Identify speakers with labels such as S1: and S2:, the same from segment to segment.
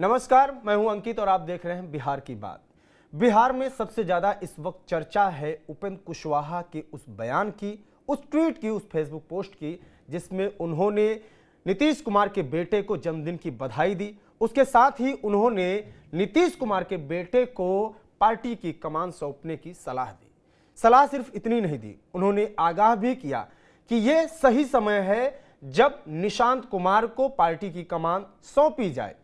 S1: नमस्कार, मैं हूं अंकित और आप देख रहे हैं बिहार की बात। बिहार में सबसे ज्यादा इस वक्त चर्चा है उपेंद्र कुशवाहा के उस बयान की, उस ट्वीट की, उस फेसबुक पोस्ट की जिसमें उन्होंने नीतीश कुमार के बेटे को जन्मदिन की बधाई दी। उसके साथ ही उन्होंने नीतीश कुमार के बेटे को पार्टी की कमान सौंपने की सलाह दी। सलाह सिर्फ इतनी नहीं दी, उन्होंने आगाह भी किया कि यह सही समय है जब निशांत कुमार को पार्टी की कमान सौंपी जाए।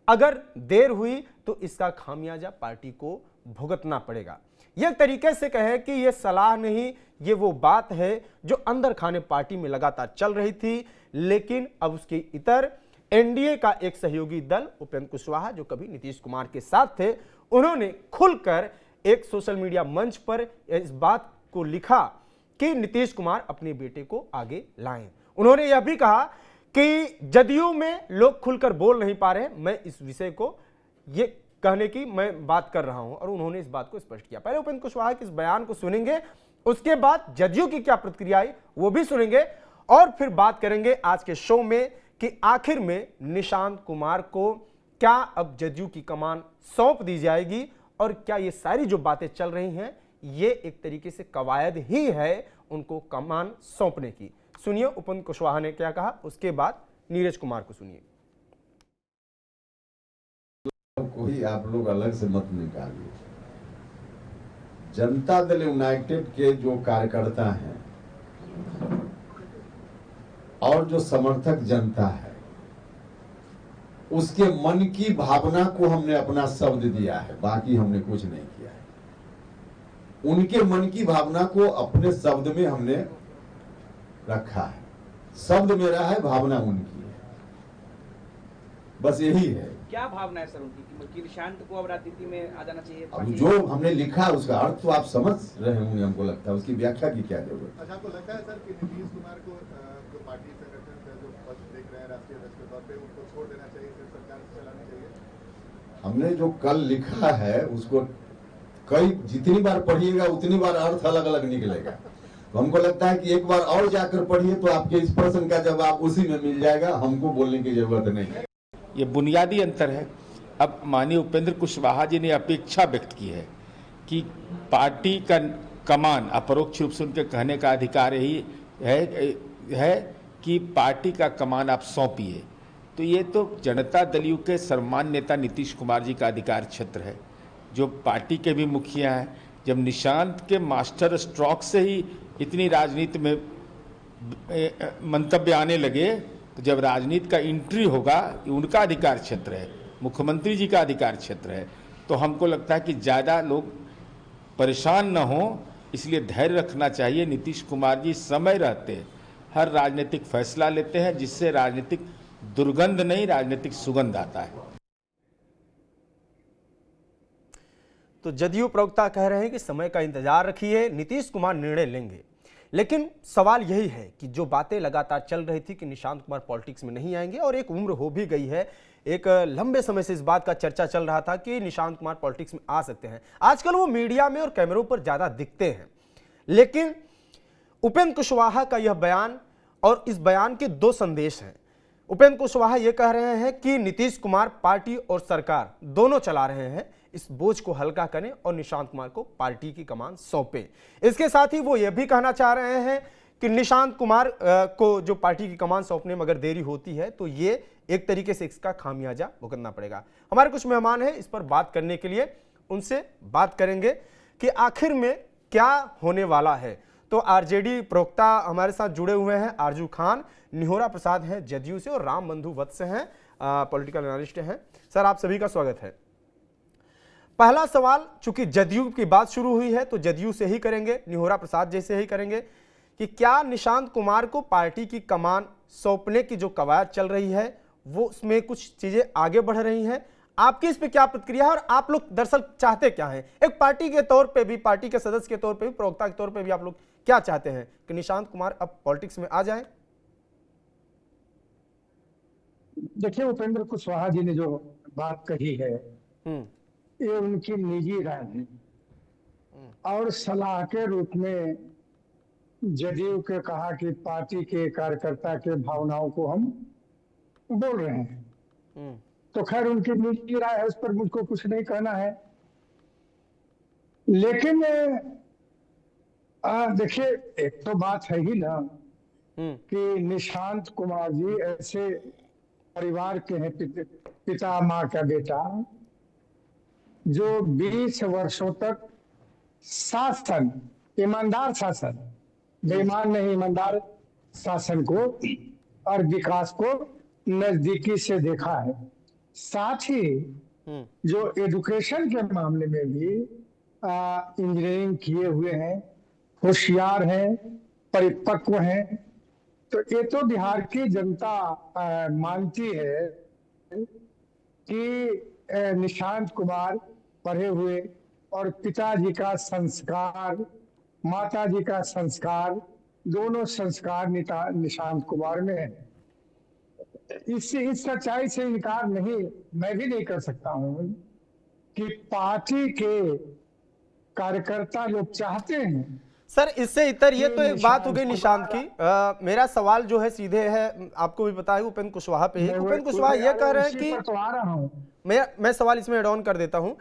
S1: अगर देर हुई तो इसका खामियाजा पार्टी को भुगतना पड़ेगा। यह तरीके से कहे कि यह सलाह नहीं, यह वो बात है जो अंदर खाने पार्टी में लगातार चल रही थी, लेकिन अब उसके इतर एनडीए का एक सहयोगी दल उपेंद्र कुशवाहा जो कभी नीतीश कुमार के साथ थे, उन्होंने खुलकर एक सोशल मीडिया मंच पर इस बात को लिखा कि नीतीश कुमार अपने बेटे को आगे लाएं। उन्होंने यह भी कहा कि जदयू में लोग खुलकर बोल नहीं पा रहे, मैं इस विषय को ये कहने की मैं बात कर रहा हूं और उन्होंने इस बात को स्पष्ट किया। पहले उपेंद्र कुशवाहा के इस बयान को सुनेंगे, उसके बाद जदयू की क्या प्रतिक्रिया आई वो भी सुनेंगे और फिर बात करेंगे आज के शो में कि आखिर में निशांत कुमार को क्या अब जदयू की कमान सौंप दी जाएगी और क्या ये सारी जो बातें चल रही हैं ये एक तरीके से कवायद ही है उनको कमान सौंपने की। सुनिए उपेंद्र कुशवाहा ने क्या कहा, उसके बाद नीरज कुमार को सुनिए।
S2: कोई आप लोग अलग से मत निकालिए। जनता दल यूनाइटेड के जो कार्यकर्ता हैं और जो समर्थक जनता है उसके मन की भावना को हमने अपना शब्द दिया है, बाकी हमने कुछ नहीं किया है। उनके मन की भावना को अपने शब्द में हमने रखा है। शब्द मेरा है, भावना उनकी है, बस यही है।
S3: क्या भावना है सर उनकी कि निशांत को अब राजनीति में आ जाना चाहिए?
S2: अब जो हमने लिखा उसका अर्थ तो आप समझ रहे होंगे, हमको लगता है उसकी व्याख्या की क्या जरूरत है।
S4: अच्छा, आपको लगता है सर कि नीतीश कुमार को जो पार्टी संगठन का जो पद देख रहे हैं राष्ट्रीय अध्यक्ष के तौर पे उनको छोड़ देना चाहिए, फिर सरकार चलानी चाहिए?
S2: हमने जो कल लिखा है उसको कई जितनी बार पढ़िएगा उतनी बार अर्थ अलग अलग निकलेगा। तो हमको लगता है कि एक बार और जाकर पढ़िए तो आपके इस प्रश्न का जवाब उसी में मिल जाएगा, हमको बोलने की जरूरत नहीं है।
S5: ये बुनियादी अंतर है। अब माननीय उपेंद्र कुशवाहा जी ने अपेक्षा व्यक्त की है कि पार्टी का कमान, अपरोक्ष रूप से उनके कहने का अधिकार यही है कि पार्टी का कमान आप सौंपिए। तो ये तो जनता दल के सर्वमान्य नेता नीतीश कुमार जी का अधिकार क्षेत्र है, जो पार्टी के भी मुखिया हैं। जब निशांत के मास्टर स्ट्रोक से ही इतनी राजनीति में मंतव्य आने लगे, तो जब राजनीति का एंट्री होगा, उनका अधिकार क्षेत्र है, मुख्यमंत्री जी का अधिकार क्षेत्र है। तो हमको लगता है कि ज़्यादा लोग परेशान न हो, इसलिए धैर्य रखना चाहिए। नीतीश कुमार जी समय रहते हर राजनीतिक फैसला लेते हैं जिससे राजनीतिक दुर्गंध नहीं, राजनीतिक सुगंध आता है।
S1: तो जदयू प्रवक्ता कह रहे हैं कि समय का इंतजार रखिए, नीतीश कुमार निर्णय लेंगे। लेकिन सवाल यही है कि जो बातें लगातार चल रही थी कि निशांत कुमार पॉलिटिक्स में नहीं आएंगे और एक उम्र हो भी गई है, एक लंबे समय से इस बात का चर्चा चल रहा था कि निशांत कुमार पॉलिटिक्स में आ सकते हैं। आजकल वो मीडिया में और कैमरों पर ज्यादा दिखते हैं, लेकिन उपेंद्र कुशवाहा का यह बयान और इस बयान के दो संदेश हैं। उपेंद्र कुशवाहा यह कह रहे हैं कि नीतीश कुमार पार्टी और सरकार दोनों चला रहे हैं, इस बोझ को हल्का करें और निशांत कुमार को पार्टी की कमान सौंपे। इसके साथ ही वो यह भी कहना चाह रहे हैं कि निशांत कुमार को जो पार्टी की कमान सौंपने में अगर देरी होती है तो ये एक तरीके से इसका खामियाजा भुगतना पड़ेगा। हमारे कुछ मेहमान हैं इस पर बात करने के लिए, उनसे बात करेंगे कि आखिर में क्या होने वाला है। तो आरजेडी प्रवक्ता हमारे साथ जुड़े हुए हैं, आरजू खान, निहोरा प्रसाद हैं जदयू से और राम बंधु वत्स हैं, पॉलिटिकल एनालिस्ट हैं। सर, आप सभी का स्वागत है। पहला सवाल, चूंकि जदयू की बात शुरू हुई है तो जदयू से ही करेंगे, निहोरा प्रसाद जैसे ही करेंगे कि क्या निशांत कुमार को पार्टी की कमान सौंपने की जो कवायद चल रही है वो उसमें कुछ चीजें आगे बढ़ रही हैं? आपकी इस पे क्या प्रतिक्रिया है और आप लोग दरअसल चाहते क्या हैं? एक पार्टी के तौर पे भी, पार्टी के सदस्य के तौर पे भी, प्रवक्ता के तौर पे भी आप लोग क्या चाहते हैं कि निशांत कुमार अब पॉलिटिक्स में आ जाएं?
S6: देखिए, उपेंद्र कुशवाहा जी ने जो बात कही है ये उनकी निजी राय है और सलाह के रूप में जदयू के कहा कि पार्टी के कार्यकर्ता के भावनाओं को हम बोल रहे हैं। तो खैर उनकी निजी राय है, उस पर मुझको कुछ नहीं कहना है। लेकिन देखिए, एक तो बात है ही ना कि निशांत कुमार जी ऐसे परिवार के हैं, पिता माँ का बेटा, जो 20 वर्षों तक शासन, ईमानदार शासन, बेईमान नहीं, ईमानदार शासन को और विकास को नजदीकी से देखा है। साथ ही जो एजुकेशन के मामले में भी इंजीनियरिंग किए हुए हैं, होशियार हैं, परिपक्व हैं। तो ये तो बिहार की जनता मानती है कि निशांत कुमार पढ़े हुए और पिताजी का संस्कार, माताजी का संस्कार, दोनों संस्कार निशांत कुमार में है। इस सच्चाई से इनकार नहीं, मैं भी नहीं कर सकता हूं कि पार्टी के कार्यकर्ता लोग चाहते हैं।
S1: सर इससे इतर ये तो एक बात हो गई निशांत की। मेरा सवाल जो है सीधे है, आपको भी पता है, उपेंद्र कुशवाहा पे ही। उपेंद्र कुशवाहा ये कह रहे हैं कि
S6: तो आ रहा हूं
S1: मैं सवाल इसमें एड ऑन कर देता हूं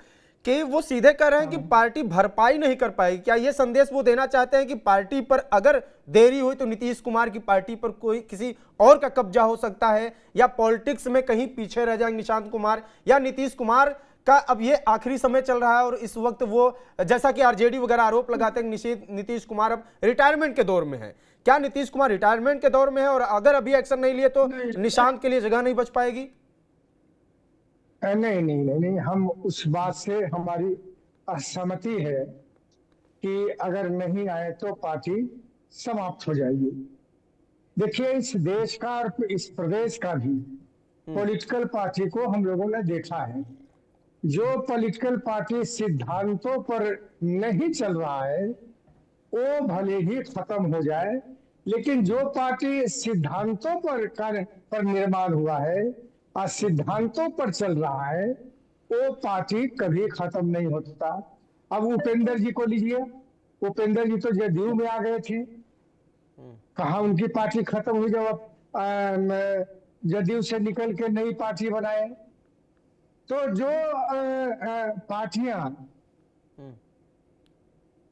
S1: कि वो सीधे कह रहे हैं कि पार्टी भरपाई नहीं कर पाएगी। क्या ये संदेश वो देना चाहते हैं कि पार्टी पर अगर देरी हुई तो नीतीश कुमार की पार्टी पर कोई किसी और का कब्जा हो सकता है, या पॉलिटिक्स में कहीं पीछे रह जाएंगे निशांत कुमार, या नीतीश कुमार का अब ये आखिरी समय चल रहा है और इस वक्त वो, जैसा कि आरजेडी वगैरह आरोप लगाते हैं नीतीश कुमार अब रिटायरमेंट के दौर में है। क्या नीतीश कुमार रिटायरमेंट के दौर में है और अगर अभी एक्शन नहीं लिए तो निशांत के लिए जगह नहीं बच पाएगी?
S6: नहीं नहीं नहीं नहीं, हम उस बात से हमारी असहमति है कि अगर नहीं आए तो पार्टी समाप्त हो जाएगी। देखिए, इस देश का और इस प्रदेश का भी पॉलिटिकल पार्टी को हम लोगों ने देखा है। जो पॉलिटिकल पार्टी सिद्धांतों पर नहीं चल रहा है वो भले ही खत्म हो जाए, लेकिन जो पार्टी सिद्धांतों पर निर्माण हुआ है और सिद्धांतों पर चल रहा है वो पार्टी कभी खत्म नहीं होता। अब उपेंद्र जी को लीजिए, उपेंद्र जी तो जदयू में आ गए थे, कहा उनकी पार्टी खत्म हुई जब जदयू से निकल के नई पार्टी बनाए। तो जो पार्टियां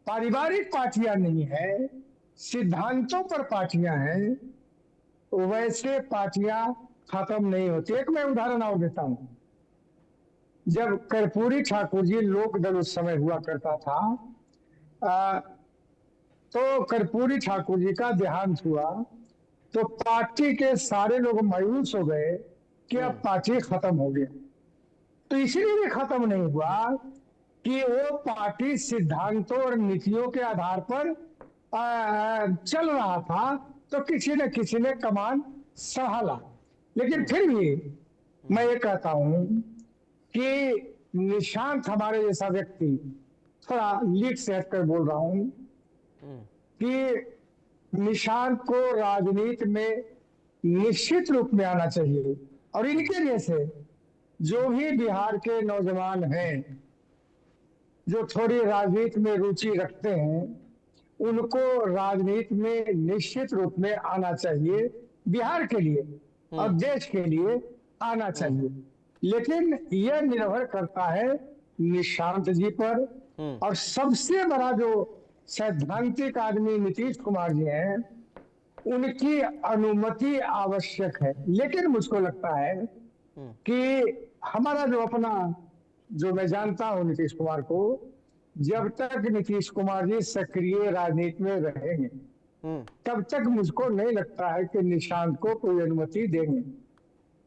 S6: पारिवारिक पार्टियां नहीं है, सिद्धांतों पर पार्टियां हैं, वैसे पार्टियां खत्म नहीं होती। एक मैं उदाहरण और देता हूं। जब कर्पूरी ठाकुर जी लोक दल उस समय हुआ करता था, तो कर्पूरी ठाकुर जी का देहांत हुआ तो पार्टी के सारे लोग मायूस हो गए कि अब पार्टी खत्म हो गया। तो इसलिए भी खत्म नहीं हुआ कि वो पार्टी सिद्धांतों और नीतियों के आधार पर चल रहा था, तो किसी न किसी ने कमान संभाला। लेकिन फिर भी मैं ये कहता हूं कि निशांत हमारे जैसा व्यक्ति, थोड़ा लीक से हटकर बोल रहा हूं, कि निशांत को राजनीति में निश्चित रूप में आना चाहिए। और इनके जैसे जो भी बिहार के नौजवान हैं जो थोड़ी राजनीति में रुचि रखते हैं, उनको राजनीति में निश्चित रूप में आना चाहिए, बिहार के लिए और देश के लिए आना चाहिए। लेकिन यह निर्भर करता है निशांत जी पर, और सबसे बड़ा जो सैद्धांतिक आदमी नीतीश कुमार जी हैं, उनकी अनुमति आवश्यक है। लेकिन मुझको लगता है कि हमारा जो अपना, जो मैं जानता हूं नीतीश कुमार को, जब तक नीतीश कुमार जी सक्रिय राजनीति में रहेंगे तब तक मुझको नहीं लगता है कि निशांत को कोई अनुमति देंगे।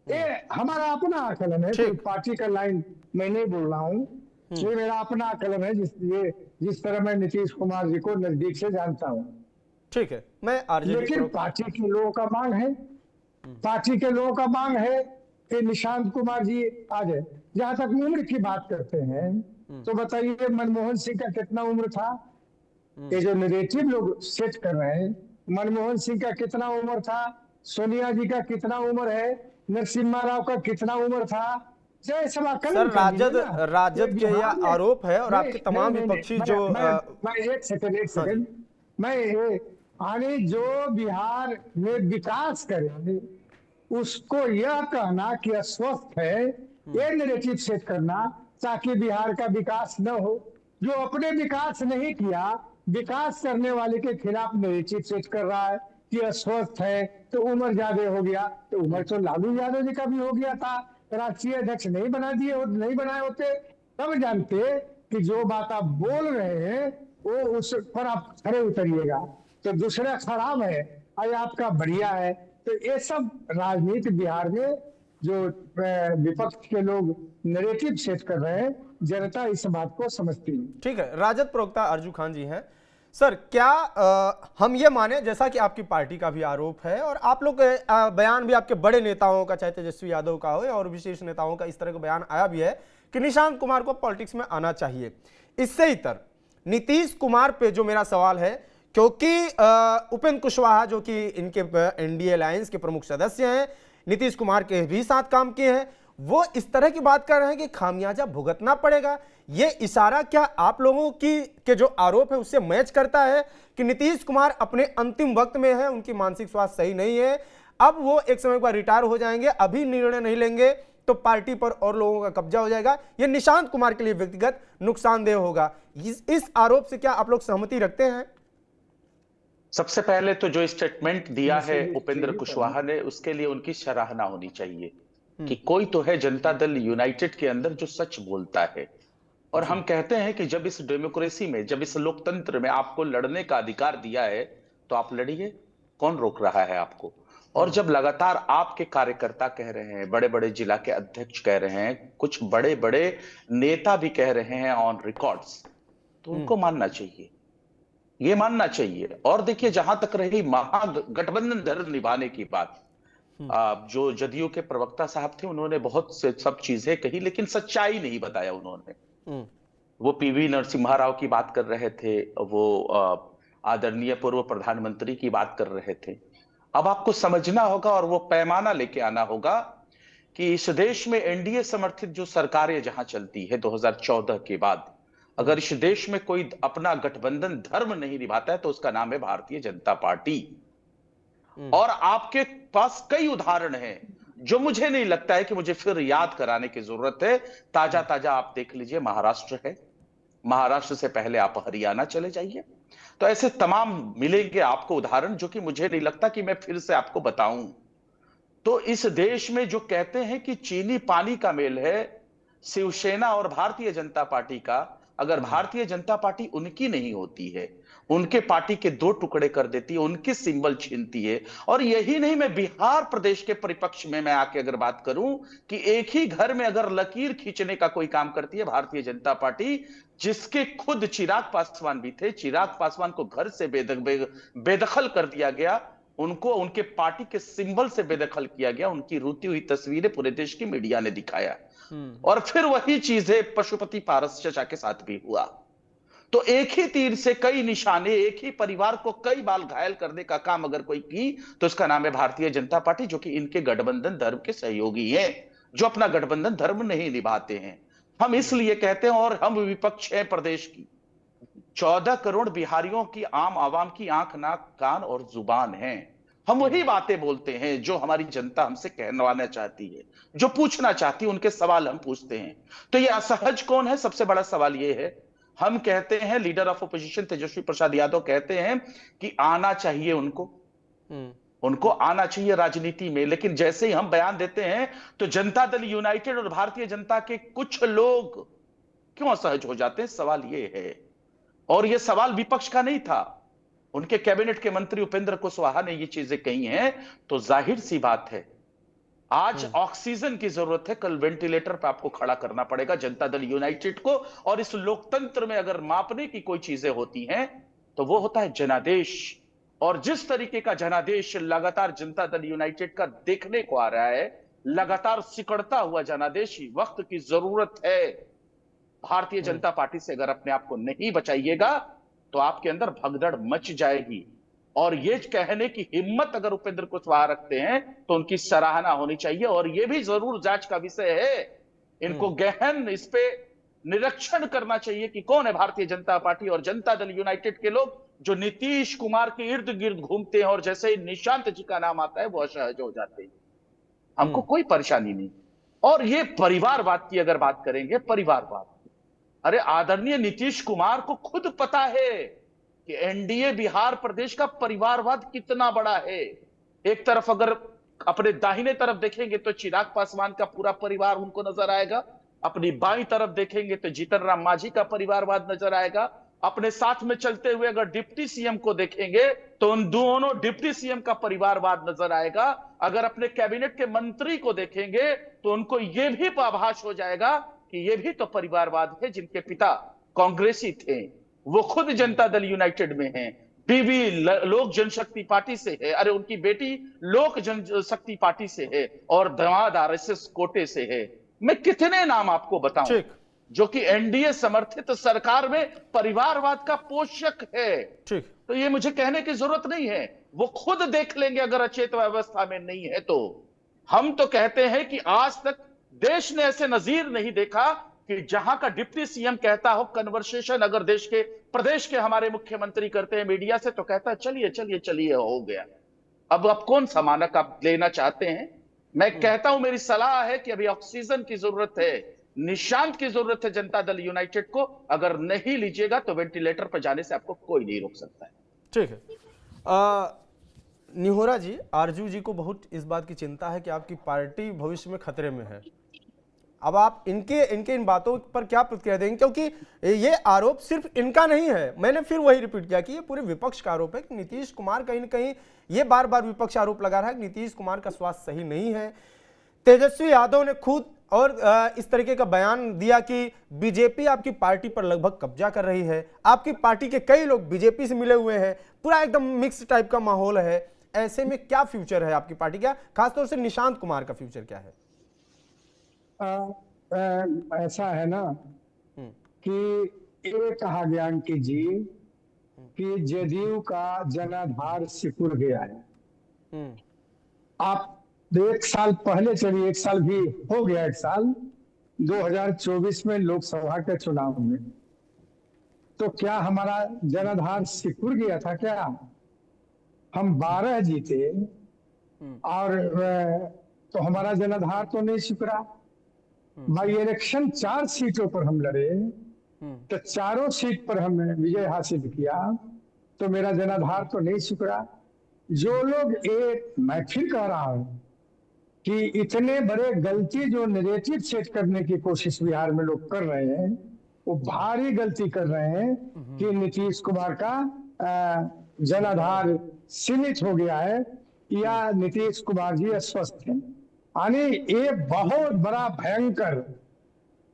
S6: ये हमारा अपना आकलन है, कोई पार्टी का लाइन मैं नहीं बोल रहा हूँ, ये मेरा अपना आकलन है, जिस तरह मैं नीतीश कुमार जी को नजदीक से जानता हूँ।
S1: ठीक है, मैं
S6: लेकिन पार्टी के लोगों का मांग है, पार्टी के लोगों का मांग है कि निशांत कुमार जी आ जाए। जहां तक उम्र की बात करते हैं तो बताइए, मनमोहन सिंह का कितना उम्र था? ये जो नैरेटिव लोग सेट कर रहे हैं, मनमोहन सिंह का कितना उम्र था, सोनिया जी का कितना उम्र है, नरसिम्हा राव का कितना उम्र था?
S1: सर राजद के यह आरोप है और आपके तमाम विपक्षी जो
S6: मैं एक सेकंड मैं आने जो बिहार में विकास करे उसको यह कहना कि अस्वस्थ है, ये नैरेटिव सेट करना ताकि बिहार का विकास न हो। जो अपने विकास नहीं किया, विकास करने वाले के खिलाफ नैरेटिव सेट कर रहा है कि अस्वस्थ है तो उम्र ज्यादा हो गया। तो उम्र तो लालू यादव जी का भी हो गया था, राष्ट्रीय अध्यक्ष नहीं नहीं बनाए होते। तब जानते कि जो बात आप बोल रहे हैं वो उस पर आप खड़े उतरिएगा। तो दूसरा खराब है और आपका बढ़िया है। तो ये सब राजनीति बिहार में जो विपक्ष के लोग नैरेटिव सेट कर रहे हैं, जनता इस बात को समझती है।
S1: ठीक है, राजद प्रवक्ता अर्जू खान जी हैं। सर, क्या हम ये माने, जैसा कि आपकी पार्टी का भी आरोप है और आप लोग बयान भी आपके बड़े नेताओं का, चाहे तेजस्वी यादव का हो या और विशेष नेताओं का, इस तरह का बयान आया भी है कि निशांत कुमार को पॉलिटिक्स में आना चाहिए। इससे इतर नीतीश कुमार पे जो मेरा सवाल है, क्योंकि उपेंद्र कुशवाहा जो कि इनके एनडीए अलायंस के प्रमुख सदस्य हैं, नीतीश कुमार के भी साथ काम किए हैं, वो इस तरह की बात कर रहे हैं कि खामियाजा भुगतना पड़ेगा। ये इशारा क्या आप लोगों की के जो आरोप है उससे मैच करता है कि नीतीश कुमार अपने अंतिम वक्त में है, उनकी मानसिक स्वास्थ्य सही नहीं है, अब वो एक समय पर रिटायर हो जाएंगे, अभी निर्णय नहीं लेंगे तो पार्टी पर और लोगों का कब्जा हो जाएगा, ये निशांत कुमार के लिए व्यक्तिगत नुकसानदेह होगा। इस आरोप से क्या आप लोग सहमति रखते हैं?
S7: सबसे पहले तो जो स्टेटमेंट दिया है उपेंद्र कुशवाहा ने, उसके लिए उनकी सराहना होनी चाहिए कि कोई तो है जनता दल यूनाइटेड के अंदर जो सच बोलता है। और हम कहते हैं कि जब इस डेमोक्रेसी में, जब इस लोकतंत्र में आपको लड़ने का अधिकार दिया है तो आप लड़िए, कौन रोक रहा है आपको। और जब लगातार आपके कार्यकर्ता कह रहे हैं, बड़े बड़े जिला के अध्यक्ष कह रहे हैं, कुछ बड़े बड़े नेता भी कह रहे हैं ऑन रिकॉर्ड्स, तो उनको मानना चाहिए, ये मानना चाहिए। और देखिए, जहां तक रही महागठबंधन धर्म निभाने की बात, जो जदयू के प्रवक्ता साहब थे उन्होंने बहुत से सब चीजें कही, लेकिन सच्चाई नहीं बताया उन्होंने। वो पीवी नरसिम्हा राव की बात कर रहे थे, वो आदरणीय पूर्व प्रधानमंत्री की बात कर रहे थे। अब आपको समझना होगा और वो पैमाना लेके आना होगा कि इस देश में एनडीए समर्थित जो सरकारें जहां चलती है 2014 के बाद, अगर इस देश में कोई अपना गठबंधन धर्म नहीं निभाता है तो उसका नाम है भारतीय जनता पार्टी। और आपके पास कई उदाहरण हैं जो मुझे नहीं लगता है कि मुझे फिर याद कराने की जरूरत है। ताजा ताजा आप देख लीजिए, महाराष्ट्र है, महाराष्ट्र से पहले आप हरियाणा चले जाइए, तो ऐसे तमाम मिलेंगे आपको उदाहरण जो कि मुझे नहीं लगता कि मैं फिर से आपको बताऊं। तो इस देश में जो कहते हैं कि चीनी पानी का मेल है शिवसेना और भारतीय जनता पार्टी का, अगर भारतीय जनता पार्टी उनकी नहीं होती है, उनके पार्टी के दो टुकड़े कर देती है, उनके सिंबल छीनती है। और यही नहीं, मैं बिहार प्रदेश के परिपक्ष में मैं आके अगर बात करूं कि एक ही घर में अगर लकीर खींचने का कोई काम करती है भारतीय जनता पार्टी, जिसके खुद चिराग पासवान भी थे, चिराग पासवान को घर से बेदखल कर दिया गया, उनको उनके पार्टी के सिंबल से बेदखल किया गया, उनकी रोती हुई तस्वीरें पूरे देश की मीडिया ने दिखाया। और फिर वही चीजें पशुपति पारस चचा के साथ भी हुआ। तो एक ही तीर से कई निशाने, एक ही परिवार को कई बार घायल करने का काम अगर कोई की तो इसका नाम है भारतीय जनता पार्टी, जो कि इनके गठबंधन धर्म के सहयोगी हैं, जो अपना गठबंधन धर्म नहीं निभाते हैं। हम इसलिए कहते हैं, और हम विपक्ष है प्रदेश की, 14 करोड़ बिहारियों की, आम आवाम की आंख, नाक, कान और जुबान है। हम वही बातें बोलते हैं जो हमारी जनता हमसे कहवाना चाहती है, जो पूछना चाहती है, उनके सवाल हम पूछते हैं। तो ये असहज कौन है? सबसे बड़ा सवाल ये है, हम कहते हैं, leader of opposition Tejashwi Prasad Yadav कहते हैं कि आना चाहिए उनको आना चाहिए राजनीति में। लेकिन जैसे ही हम बयान देते हैं तो जनता दल यूनाइटेड और भारतीय जनता के कुछ लोग क्यों असहज हो जाते हैं? सवाल ये है। और ये सवाल विपक्ष का नहीं था, उनके कैबिनेट के मंत्री उपेंद्र कुशवाहा ने ये चीजें कही हैं। तो जाहिर सी बात है, आज ऑक्सीजन की जरूरत है, कल वेंटिलेटर पे आपको खड़ा करना पड़ेगा जनता दल यूनाइटेड को। और इस लोकतंत्र में अगर मापने की कोई चीजें होती हैं तो वो होता है जनादेश। और जिस तरीके का जनादेश लगातार जनता दल यूनाइटेड का देखने को आ रहा है, लगातार सिकड़ता हुआ जनादेश, वक्त की जरूरत है। भारतीय जनता पार्टी से अगर अपने आप को नहीं बचाइएगा तो आपके अंदर भगदड़ मच जाएगी। और ये कहने की हिम्मत अगर उपेंद्र कुशवाहा रखते हैं तो उनकी सराहना होनी चाहिए। और ये भी जरूर जांच का विषय है, इनको गहन इस पे निरीक्षण करना चाहिए कि कौन है भारतीय जनता पार्टी और जनता दल यूनाइटेड के लोग जो नीतीश कुमार के इर्द गिर्द घूमते हैं, और जैसे ही निशांत जी का नाम आता है वो असहज हो जाते हैं। हमको कोई परेशानी नहीं, और ये परिवारवाद की अगर बात करेंगे, परिवारवाद, अरे आदरणीय नीतीश कुमार को खुद पता है कि एनडीए बिहार प्रदेश का परिवारवाद कितना बड़ा है। एक तरफ अगर अपने दाहिने तरफ देखेंगे तो चिराग पासवान का पूरा परिवार उनको नजर आएगा, अपनी बाईं तरफ देखेंगे तो जीतन राम मांझी का परिवारवाद नजर आएगा, अपने साथ में चलते हुए अगर डिप्टी सीएम को देखेंगे तो उन दोनों डिप्टी सीएम का परिवारवाद नजर आएगा, अगर अपने कैबिनेट के मंत्री को देखेंगे तो उनको यह भी आभास हो जाएगा कि ये भी तो परिवारवाद है। जिनके पिता कांग्रेसी थे, वो खुद जनता दल यूनाइटेड में हैं, बीवी लोक जनशक्ति पार्टी से है, अरे उनकी बेटी लोक जनशक्ति पार्टी से है और दामाद आरएसएस कोटे से है। मैं कितने नाम आपको बताऊं जो कि एनडीए समर्थित सरकार में परिवारवाद का पोषक है।
S1: ठीक,
S7: तो ये मुझे कहने की जरूरत नहीं है, वो खुद देख लेंगे अगर अचेत अवस्था में नहीं है तो। हम तो कहते हैं कि आज तक देश ने ऐसे नजीर नहीं देखा कि जहां का डिप्टी सीएम कहता हो, कन्वर्सेशन अगर देश के प्रदेश के हमारे मुख्यमंत्री करते हैं मीडिया से तो कहता है चलिए चलिए चलिए हो गया। अब आप कौन सा मानक आप लेना चाहते हैं? मैं कहता हूं, मेरी सलाह है कि अभी ऑक्सीजन की जरूरत है, निशांत की जरूरत है जनता दल यूनाइटेड को। अगर नहीं लीजिएगा तो वेंटिलेटर पर जाने से आपको कोई नहीं रोक सकता है। ठीक
S1: है। निहोरा जी, आरजू जी को बहुत इस बात की चिंता है कि आपकी पार्टी भविष्य में खतरे में है। अब आप इनके इन बातों पर क्या प्रतिक्रिया देंगे, क्योंकि ये आरोप सिर्फ इनका नहीं है, मैंने फिर वही रिपीट किया कि ये पूरे विपक्ष का आरोप है कि नीतीश कुमार कहीं न कहीं, ये बार बार विपक्ष आरोप लगा रहा है कि नीतीश कुमार का स्वास्थ्य सही नहीं है। तेजस्वी यादव ने खुद और इस तरीके का बयान दिया कि बीजेपी आपकी पार्टी पर लगभग कब्जा कर रही है, आपकी पार्टी के कई लोग बीजेपी से मिले हुए हैं, पूरा एकदम मिक्स टाइप का माहौल है। ऐसे में क्या फ्यूचर है आपकी पार्टी का, खासतौर से निशांत कुमार का फ्यूचर क्या है?
S6: ऐसा है ना कि ये कहा गया अंकित जी कि जदयू का जनाधार सिकुड़ गया है। आप 1 साल पहले चलिए, 1 साल भी हो गया, 1 साल 2024 में लोकसभा के चुनाव में, तो क्या हमारा जनाधार सिकुड़ गया था? क्या हम 12 जीते और तो हमारा जनाधार तो नहीं सिकुड़ा। बाई इलेक्शन 4 सीटों पर हम लड़े तो चारों सीट पर हमने विजय हासिल किया, तो मेरा जनाधार तो नहीं सिकुड़ा। जो लोग, मैं फिर कह रहा हूं कि इतने बड़े गलती जो नैरेटिव सेट करने की कोशिश बिहार में लोग कर रहे हैं, वो भारी गलती कर रहे हैं कि नीतीश कुमार का जनाधार सीमित हो गया है या नीतीश कुमार जी अस्वस्थ हैं। यानी ये बहुत बड़ा भयंकर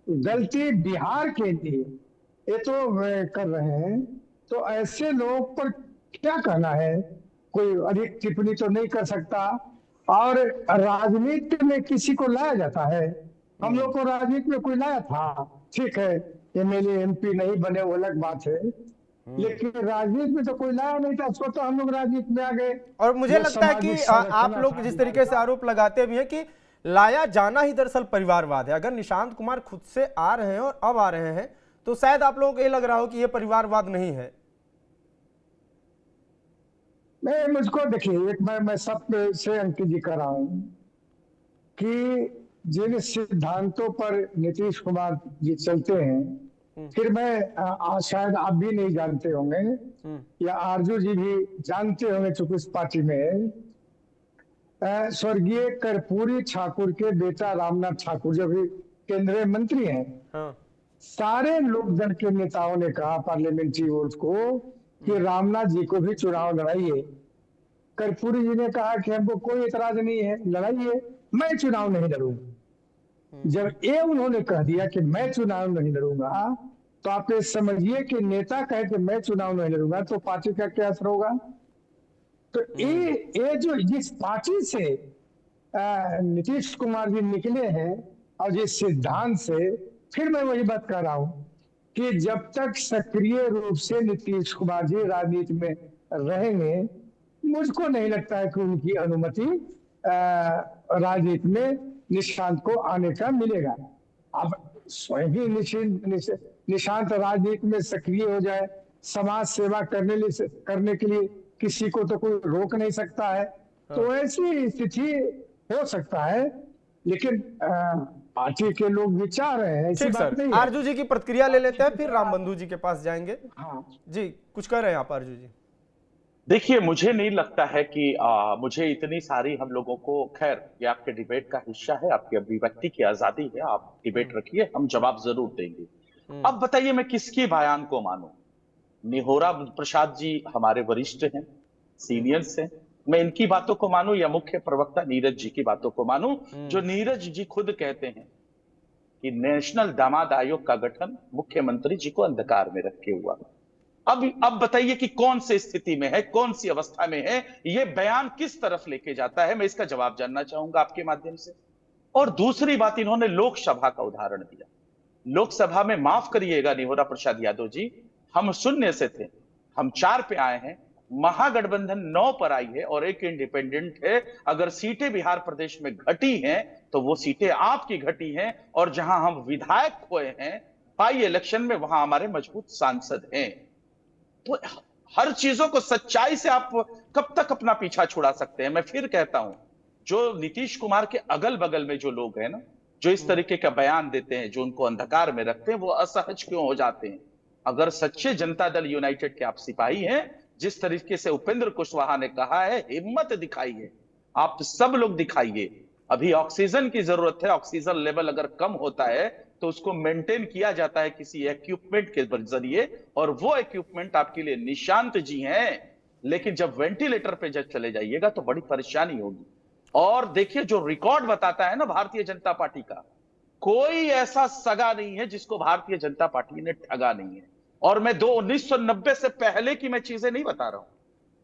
S6: गलती बिहार के लिए ये तो कर रहे हैं। तो ऐसे लोग पर क्या कहना है, कोई अधिक टिप्पणी तो नहीं कर सकता। और राजनीति में किसी को लाया जाता है, हम लोग को राजनीति में कोई लाया था, ठीक है, एमएलए एमपी नहीं बने वो अलग बात है, लेकिन राजनीति में तो कोई लाया नहीं था, उसको तो हम लोग राजनीति में आ गए।
S1: और मुझे लगता है कि आप लोग जिस तरीके से आरोप लगाते भी हैं कि लाया जाना ही दरअसल परिवारवाद है। अगर निशांत कुमार खुद से आ रहे हैं और अब आ रहे हैं तो शायद आप लोगों को ये लग रहा हो कि ये परिवारवाद नहीं है।
S6: मुझको देखिए, एक मैं सब से अंकित जी कर रहा हूं कि जिन सिद्धांतों पर नीतीश कुमार जी चलते हैं, फिर मैं शायद आप भी नहीं जानते होंगे या आरजू जी भी जानते होंगे, चूंकि इस पार्टी में स्वर्गीय कर्पूरी ठाकुर के बेटा रामनाथ ठाकुर जो भी केंद्रीय मंत्री हैं, सारे लोक दल के नेताओं ने कहा पार्लियामेंट्री वोट को कि रामनाथ जी को भी चुनाव लड़ाइए। कर्पूरी जी ने कहा कि हमको कोई इतराज नहीं है, लड़ाइए, मैं चुनाव नहीं लड़ूंगा। जब ये उन्होंने कह दिया कि मैं चुनाव नहीं लड़ूंगा, तो आप ये समझिए कि नेता कहे कि मैं चुनाव नहीं लड़ूंगा तो पार्टी का क्या असर होगा। तो ये जो जिस पार्टी से नीतीश कुमार जी निकले हैं और जिस सिद्धांत से, फिर मैं वही बात कर रहा हूं कि जब तक सक्रिय रूप से नीतीश कुमार जी राजनीति में रहेंगे, मुझको नहीं लगता है कि उनकी अनुमति राजनीति में निशांत को आने का मिलेगा। अब स्वयं ही निशांत राजनीति में सक्रिय हो जाए, समाज सेवा करने के लिए किसी को तो कोई रोक नहीं सकता है। तो ऐसी स्थिति हो सकता है, लेकिन पार्टी के लोग विचार रहे हैं, ऐसी
S1: ठीक
S6: बात
S1: सर,
S6: नहीं है।
S1: आरजू जी की प्रतिक्रिया ले लेते हैं, फिर राम बंधु जी के पास जाएंगे।
S6: हाँ
S1: जी कुछ कह रहे हैं आप आरजू जी?
S7: देखिए, मुझे नहीं लगता है कि मुझे इतनी सारी हम लोगों को, खैर ये आपके डिबेट का हिस्सा है, आपकी अभिव्यक्ति की आजादी है, आप डिबेट रखिए, हम जवाब जरूर देंगे। अब बताइए मैं किसकी बयान को मानूं? निहोरा प्रसाद जी हमारे वरिष्ठ हैं, सीनियर्स हैं, मैं इनकी बातों को मानूं या मुख्य प्रवक्ता नीरज जी की बातों को मानूं, जो नीरज जी खुद कहते हैं कि नेशनल दामाद आयोग का गठन मुख्यमंत्री जी को अंधकार में रखे हुआ। अब बताइए कि कौन सी स्थिति में है, कौन सी अवस्था में है, ये बयान किस तरफ लेके जाता है, मैं इसका जवाब जानना चाहूंगा आपके माध्यम से। और दूसरी बात, इन्होंने लोकसभा का उदाहरण दिया। लोकसभा में, माफ करिएगा निहोरा प्रसाद यादव जी, हम शून्य से थे, हम 4 पे आए हैं, महागठबंधन 9 पर आई है और एक इंडिपेंडेंट है। अगर सीटें बिहार प्रदेश में घटी हैं तो वो सीटें आपकी घटी हैं, और जहां हम विधायक खोए हैं बाई इलेक्शन में, वहां हमारे मजबूत सांसद हैं। तो हर चीजों को सच्चाई से आप कब तक अपना पीछा छुड़ा सकते हैं? मैं फिर कहता हूं, जो नीतीश कुमार के अगल बगल में जो लोग हैं ना, जो इस तरीके का बयान देते हैं, जो उनको अंधकार में रखते हैं, वो असहज क्यों हो जाते हैं? अगर सच्चे जनता दल यूनाइटेड के आप सिपाही हैं, जिस तरीके से उपेंद्र कुशवाहा ने कहा है, हिम्मत दिखाइए, आप सब लोग दिखाइए। अभी ऑक्सीजन की जरूरत है, ऑक्सीजन लेवल अगर कम होता है तो उसको मेंटेन किया जाता है किसी इक्विपमेंट के जरिए, और वो इक्विपमेंट आपके लिए निशांत जी हैं। लेकिन जब वेंटिलेटर पे जब चले जाइएगा तो बड़ी परेशानी होगी। और देखिए, जो रिकॉर्ड बताता है ना भारतीय जनता पार्टी का, कोई ऐसा सगा नहीं है जिसको भारतीय जनता पार्टी ने ठगा नहीं है। और मैं 1990 से पहले की मैं चीजें नहीं बता रहा हूं,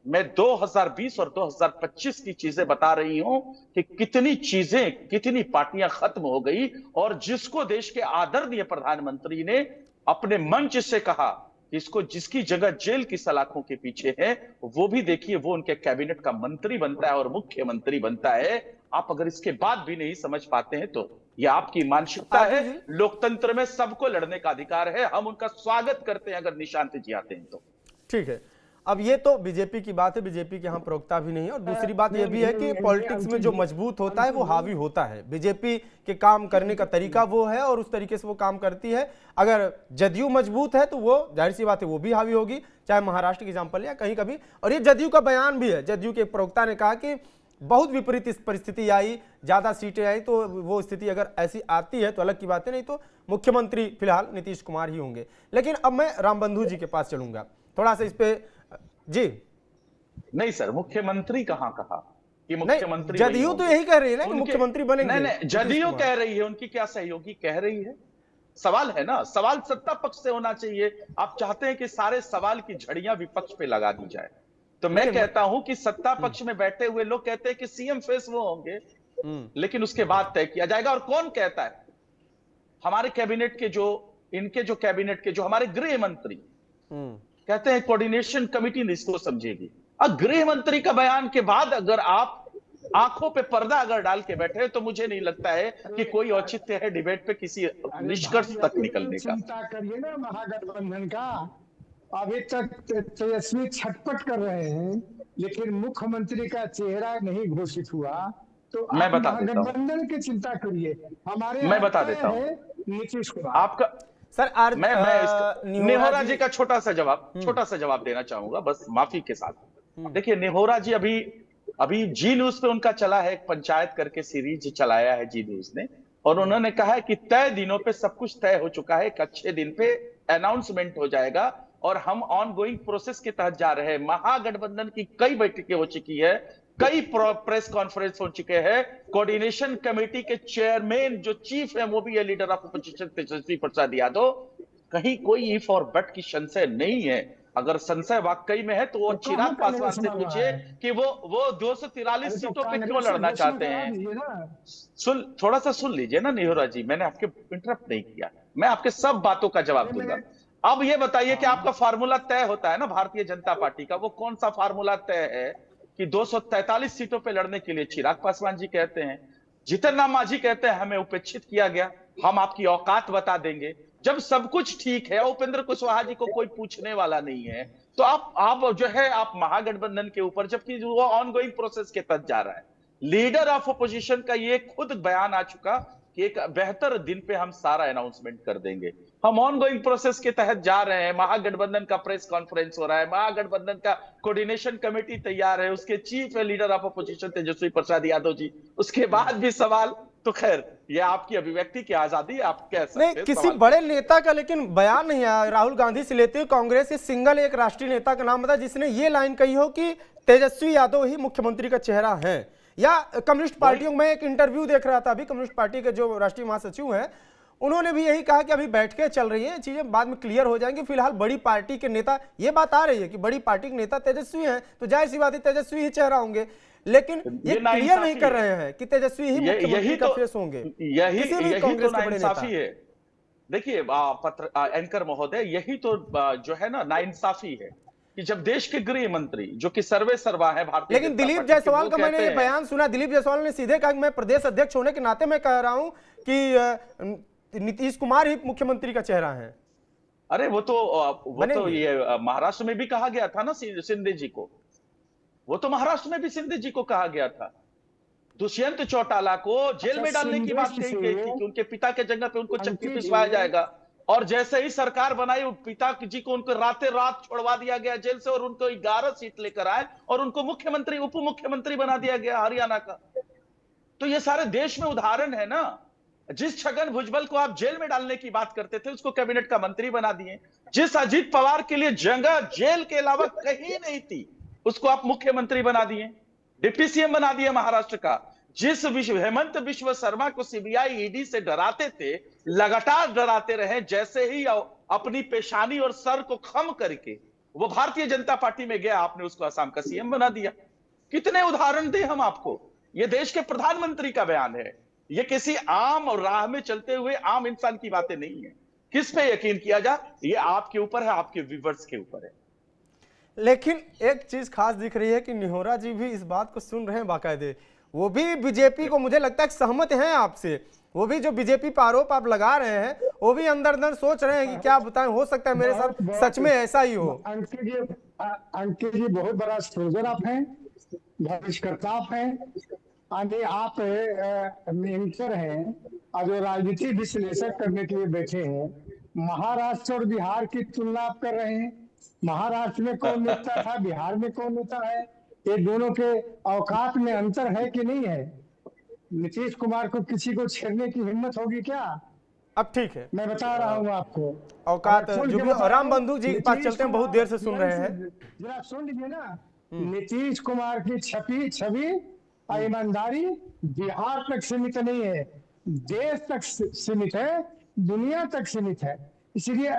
S7: मैं 2020 और 2025 की चीजें बता रही हूं कि कितनी चीजें, कितनी पार्टियां खत्म हो गई। और जिसको देश के आदरणीय प्रधानमंत्री ने अपने मंच से कहा कि इसको, जिसकी जगह जेल की सलाखों के पीछे है, वो भी देखिए वो उनके कैबिनेट का मंत्री बनता है और मुख्यमंत्री बनता है। आप अगर इसके बाद भी नहीं समझ पाते हैं तो यह आपकी मानसिकता है। लोकतंत्र में सबको लड़ने का अधिकार है, हम उनका स्वागत करते हैं अगर निशांत जी आते हैं तो।
S1: ठीक है, अब ये तो बीजेपी की बात है, बीजेपी के यहाँ प्रवक्ता भी नहीं है। और दूसरी बात ये भी है कि पॉलिटिक्स में जो मजबूत होता है वो हावी होता है। बीजेपी के काम करने का तरीका वो है और उस तरीके से वो काम करती है। अगर जदयू मजबूत है तो वो जाहिर सी बात है वो भी हावी होगी, चाहे महाराष्ट्र की एग्जाम्पल या कहीं कभी। और ये जदयू का बयान भी है, जदयू के प्रवक्ता ने कहा कि बहुत विपरीत परिस्थिति आई, ज्यादा सीटें आई, तो वो स्थिति अगर ऐसी आती है तो अलग की बात है, नहीं तो मुख्यमंत्री फिलहाल नीतीश कुमार ही होंगे। लेकिन अब मैं राम बंधु जी के पास चलूंगा थोड़ा सा इस पे। जी
S7: नहीं सर, मुख्यमंत्री कहां कहा कि मुख्यमंत्री?
S1: जदयू तो यही कह रही है ना कि मुख्यमंत्री बनेंगे।
S7: नहीं, जदयू कह रही है, उनकी क्या सहयोगी कह रही है? सवाल है ना, सवाल सत्ता पक्ष से होना चाहिए। आप चाहते हैं कि सारे सवाल की झड़ियां विपक्ष पे लगा दी जाए, तो मैं कहता हूं कि सत्ता पक्ष में बैठे हुए लोग कहते हैं कि सीएम फेस वो होंगे, लेकिन उसके बाद तय किया जाएगा। और कौन कहता है? हमारे कैबिनेट के जो, इनके जो कैबिनेट के जो हमारे गृह मंत्री कहते हैं कोऑर्डिनेशन कमेटी इसको समझेगी। अब गृह मंत्री का बयान के बाद अगर आप आंखों पे पर्दा अगर डाल के बैठे तो मुझे नहीं लगता है कि कोई औचित्य है डिबेट पे किसी निष्कर्ष तक निकलने का।
S6: चिंता करिए ना महागठबंधन का। अभी तक तेजस्वी छटपट कर रहे हैं, लेकिन मुख्यमंत्री का चेहरा नहीं घोषित हुआ। तो
S7: मैं बता देता हूं,
S6: महागठबंधन की चिंता करिए, हमारे
S7: मैं बता देता हूं
S6: नीतीश कुमार
S7: आपका।
S1: सर
S7: मैं निहोरा जी का छोटा सा जवाब देना चाहूंगा, बस माफी के साथ। देखिए, निहोरा जी अभी जी न्यूज पे उनका चला है, एक पंचायत करके सीरीज चलाया है जी न्यूज ने, और उन्होंने कहा है कि तय दिनों पे सब कुछ तय हो चुका है, एक अच्छे दिन पे अनाउंसमेंट हो जाएगा और हम ऑन गोइंग प्रोसेस के तहत जा रहे हैं। महागठबंधन की कई बैठकें हो चुकी है, कई प्रेस कॉन्फ्रेंस हो चुके हैं, कोऑर्डिनेशन कमेटी के चेयरमैन जो चीफ है वो भी है leader of opposition Tejashwi Prasad Yadav. कहीं कोई इफ और बट की संशय नहीं है। अगर संशय वाकई में है तो वो चिराग पासवान से पूछिए कि वो 243 सीटों पे क्यों लड़ना चाहते हैं। थोड़ा सा सुन लीजिए ना निहोरा जी, मैंने आपके इंटरप्ट नहीं किया, मैं आपके सब बातों का जवाब दूंगा। अब ये बताइए कि आपका फार्मूला तय होता है ना भारतीय जनता पार्टी का, वो कौन सा फार्मूला तय है कि 243 सीटों पे लड़ने के लिए चिराग पासवान जी कहते हैं, जीतन राम मांझी कहते हैं हमें उपेक्षित किया गया, हम आपकी औकात बता देंगे। जब सब कुछ ठीक है, उपेंद्र कुशवाहा जी को कोई पूछने वाला नहीं है, तो आप जो है आप महागठबंधन के ऊपर, जबकि वो ऑन गोइंग प्रोसेस के तहत जा रहा है। लीडर ऑफ अपोजिशन का ये खुद बयान आ चुका कि एक बेहतर दिन पे हम सारा अनाउंसमेंट कर देंगे। हम ऑन गोइंग प्रोसेस के तहत जा रहे हैं, महागठबंधन का प्रेस कॉन्फ्रेंस हो रहा है, महागठबंधन का कोऑर्डिनेशन कमेटी तैयार है, उसके chief leader of opposition Tejashwi Prasad Yadav ji, उसके बाद भी सवाल, तो खैर ये आपकी अभिव्यक्ति की आजादी है, आप कह सकते
S1: नहीं,
S7: हैं।
S1: किसी बड़े नेता का लेकिन बयान नहीं आया राहुल गांधी से लेते हुए कांग्रेस के सिंगल एक राष्ट्रीय नेता का नाम बता जिसने ये लाइन कही हो कि तेजस्वी यादव ही मुख्यमंत्री का चेहरा है। या कम्युनिस्ट पार्टियों में एक इंटरव्यू देख रहा था अभी, कम्युनिस्ट पार्टी के जो राष्ट्रीय महासचिव हैं उन्होंने भी यही कहा कि अभी बैठकें चल रही हैं, चीजें बाद में क्लियर हो जाएंगी, फिलहाल बड़ी पार्टी के नेता, ये बात आ रही है कि बड़ी पार्टी के नेता तेजस्वी हैं तो जाहिर सी बात है तेजस्वी ही चेहरा होंगे, लेकिन ये क्लियर नहीं कर रहे हैं कि तेजस्वी ही मुख्यमंत्री का फेस होंगे।
S7: यही तो नाइंसाफी है। देखिए एंकर महोदय, यही तो जो है ना नाइंसाफी है कि जब देश के गृह मंत्री जो कि सर्वे सर्वा है भारतीय,
S1: लेकिन दिलीप जायसवाल का मैंने ये बयान सुना, दिलीप जायसवाल ने सीधे कहा कि मैं प्रदेश अध्यक्ष होने के नाते मैं कह रहा हूं कि नीतीश कुमार ही मुख्यमंत्री का चेहरा है।
S7: अरे वो तो ये महाराष्ट्र में भी कहा गया था ना शिंदे जी को, वो तो महाराष्ट्र में भी शिंदे जी को कहा गया था। दुष्यंत चौटाला को जेल में डालने की बात कही गई थी कि उनके पिता के जगह पे उनको चक्की पिसवाया जाएगा, और जैसे ही सरकार बनाई पिता जी को उनको रातें रात छोड़वा दिया गया जेल से, और उनको 11 सीट लेकर आए और उनको मुख्यमंत्री उप मुख्यमंत्री बना दिया गया हरियाणा का। तो ये सारे देश में उदाहरण है ना। जिस छगन भुजबल को आप जेल में डालने की बात करते थे उसको कैबिनेट का मंत्री बना दिए, जिस अजीत पवार के लिए जगह जेल के अलावा कहीं नहीं थी उसको आप मुख्यमंत्री बना दिए, डिप्टी सीएम बना दिए महाराष्ट्र का। जिस हेमंत बिश्व शर्मा को सीबीआई ईडी से डराते थे, लगातार डराते रहे, जैसे ही अपनी पेशानी और सर को खम करके वो भारतीय जनता पार्टी में गया, आपने उसको असम का सीएम बना दिया। कितने उदाहरण दे हम आपको, ये देश के प्रधानमंत्री का बयान है, ये किसी आम और राह में चलते हुए आम इंसान की बातें नहीं है। किस पे यकीन किया जाए, ये आपके ऊपर है, आपके व्यूअर्स के ऊपर है।
S1: लेकिन एक चीज खास दिख रही है कि निहोरा जी भी इस बात को सुन रहे हैं बाकायदे, वो भी बीजेपी को मुझे लगता है सहमत हैं आपसे, वो भी जो बीजेपी पर आरोप आप लगा रहे हैं वो भी अंदर अंदर सोच रहे हैं कि क्या बताएं, हो सकता है मेरे साथ सच में ऐसा ही हो।
S6: अंकित जी बहुत बड़ा सृजन आप हैं, भविष्यकर्ता आप हैं, आप एंकर हैं और जो राजनीति विश्लेषण करने के लिए बैठे हैं। महाराष्ट्र और बिहार की तुलना आप कर रहे हैं। महाराष्ट्र में कौन नेता था, बिहार में कौन नेता है, ये दोनों के औकात में अंतर है कि नहीं है? नीतीश कुमार को किसी को छेड़ने की हिम्मत होगी क्या?
S1: अब ठीक है,
S6: मैं बता रहा हूँ आपको
S1: औकात जो भी राम बंधु जी के पास चलते हैं, बहुत देर से सुन रहे हैं,
S6: जरा सुन लीजिए ना। नीतीश कुमार की छवि और ईमानदारी बिहार तक सीमित नहीं है, देश तक सीमित है, दुनिया तक सीमित है। इसलिए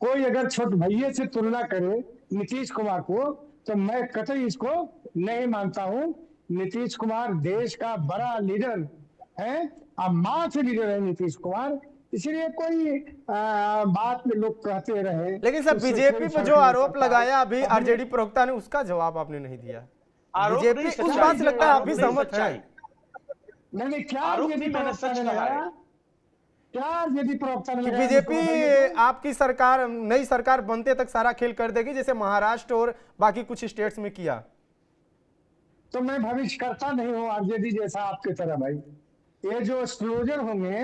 S6: कोई अगर छोटे भैया से तुलना करे नीतीश कुमार को तो मैं कतई इसको नहीं मानता हूं। नीतीश कुमार देश का बड़ा लीडर है, मां से लीडर है नीतीश कुमार, इसलिए कोई बात में लोग कहते रहे।
S1: लेकिन सर बीजेपी पे जो आरोप लगाया अभी आरजेडी प्रवक्ता ने, उसका जवाब आपने नहीं दिया। बीजेपी उस बात से लगता है आप भी सहमत हैं?
S6: नहीं, क्या यदि प्रवक्ता ने लगाया, क्या यदि प्रवक्ता ने लगाया
S1: बीजेपी आपकी सरकार, नई सरकार बनते तक सारा खेल कर देगी जैसे महाराष्ट्र और बाकी कुछ स्टेट्स में किया?
S6: तो मैं भविष्यकर्ता नहीं हूं आरजेडी जैसा आपके तरह भाई। ये जो एक्सप्लोजर होंगे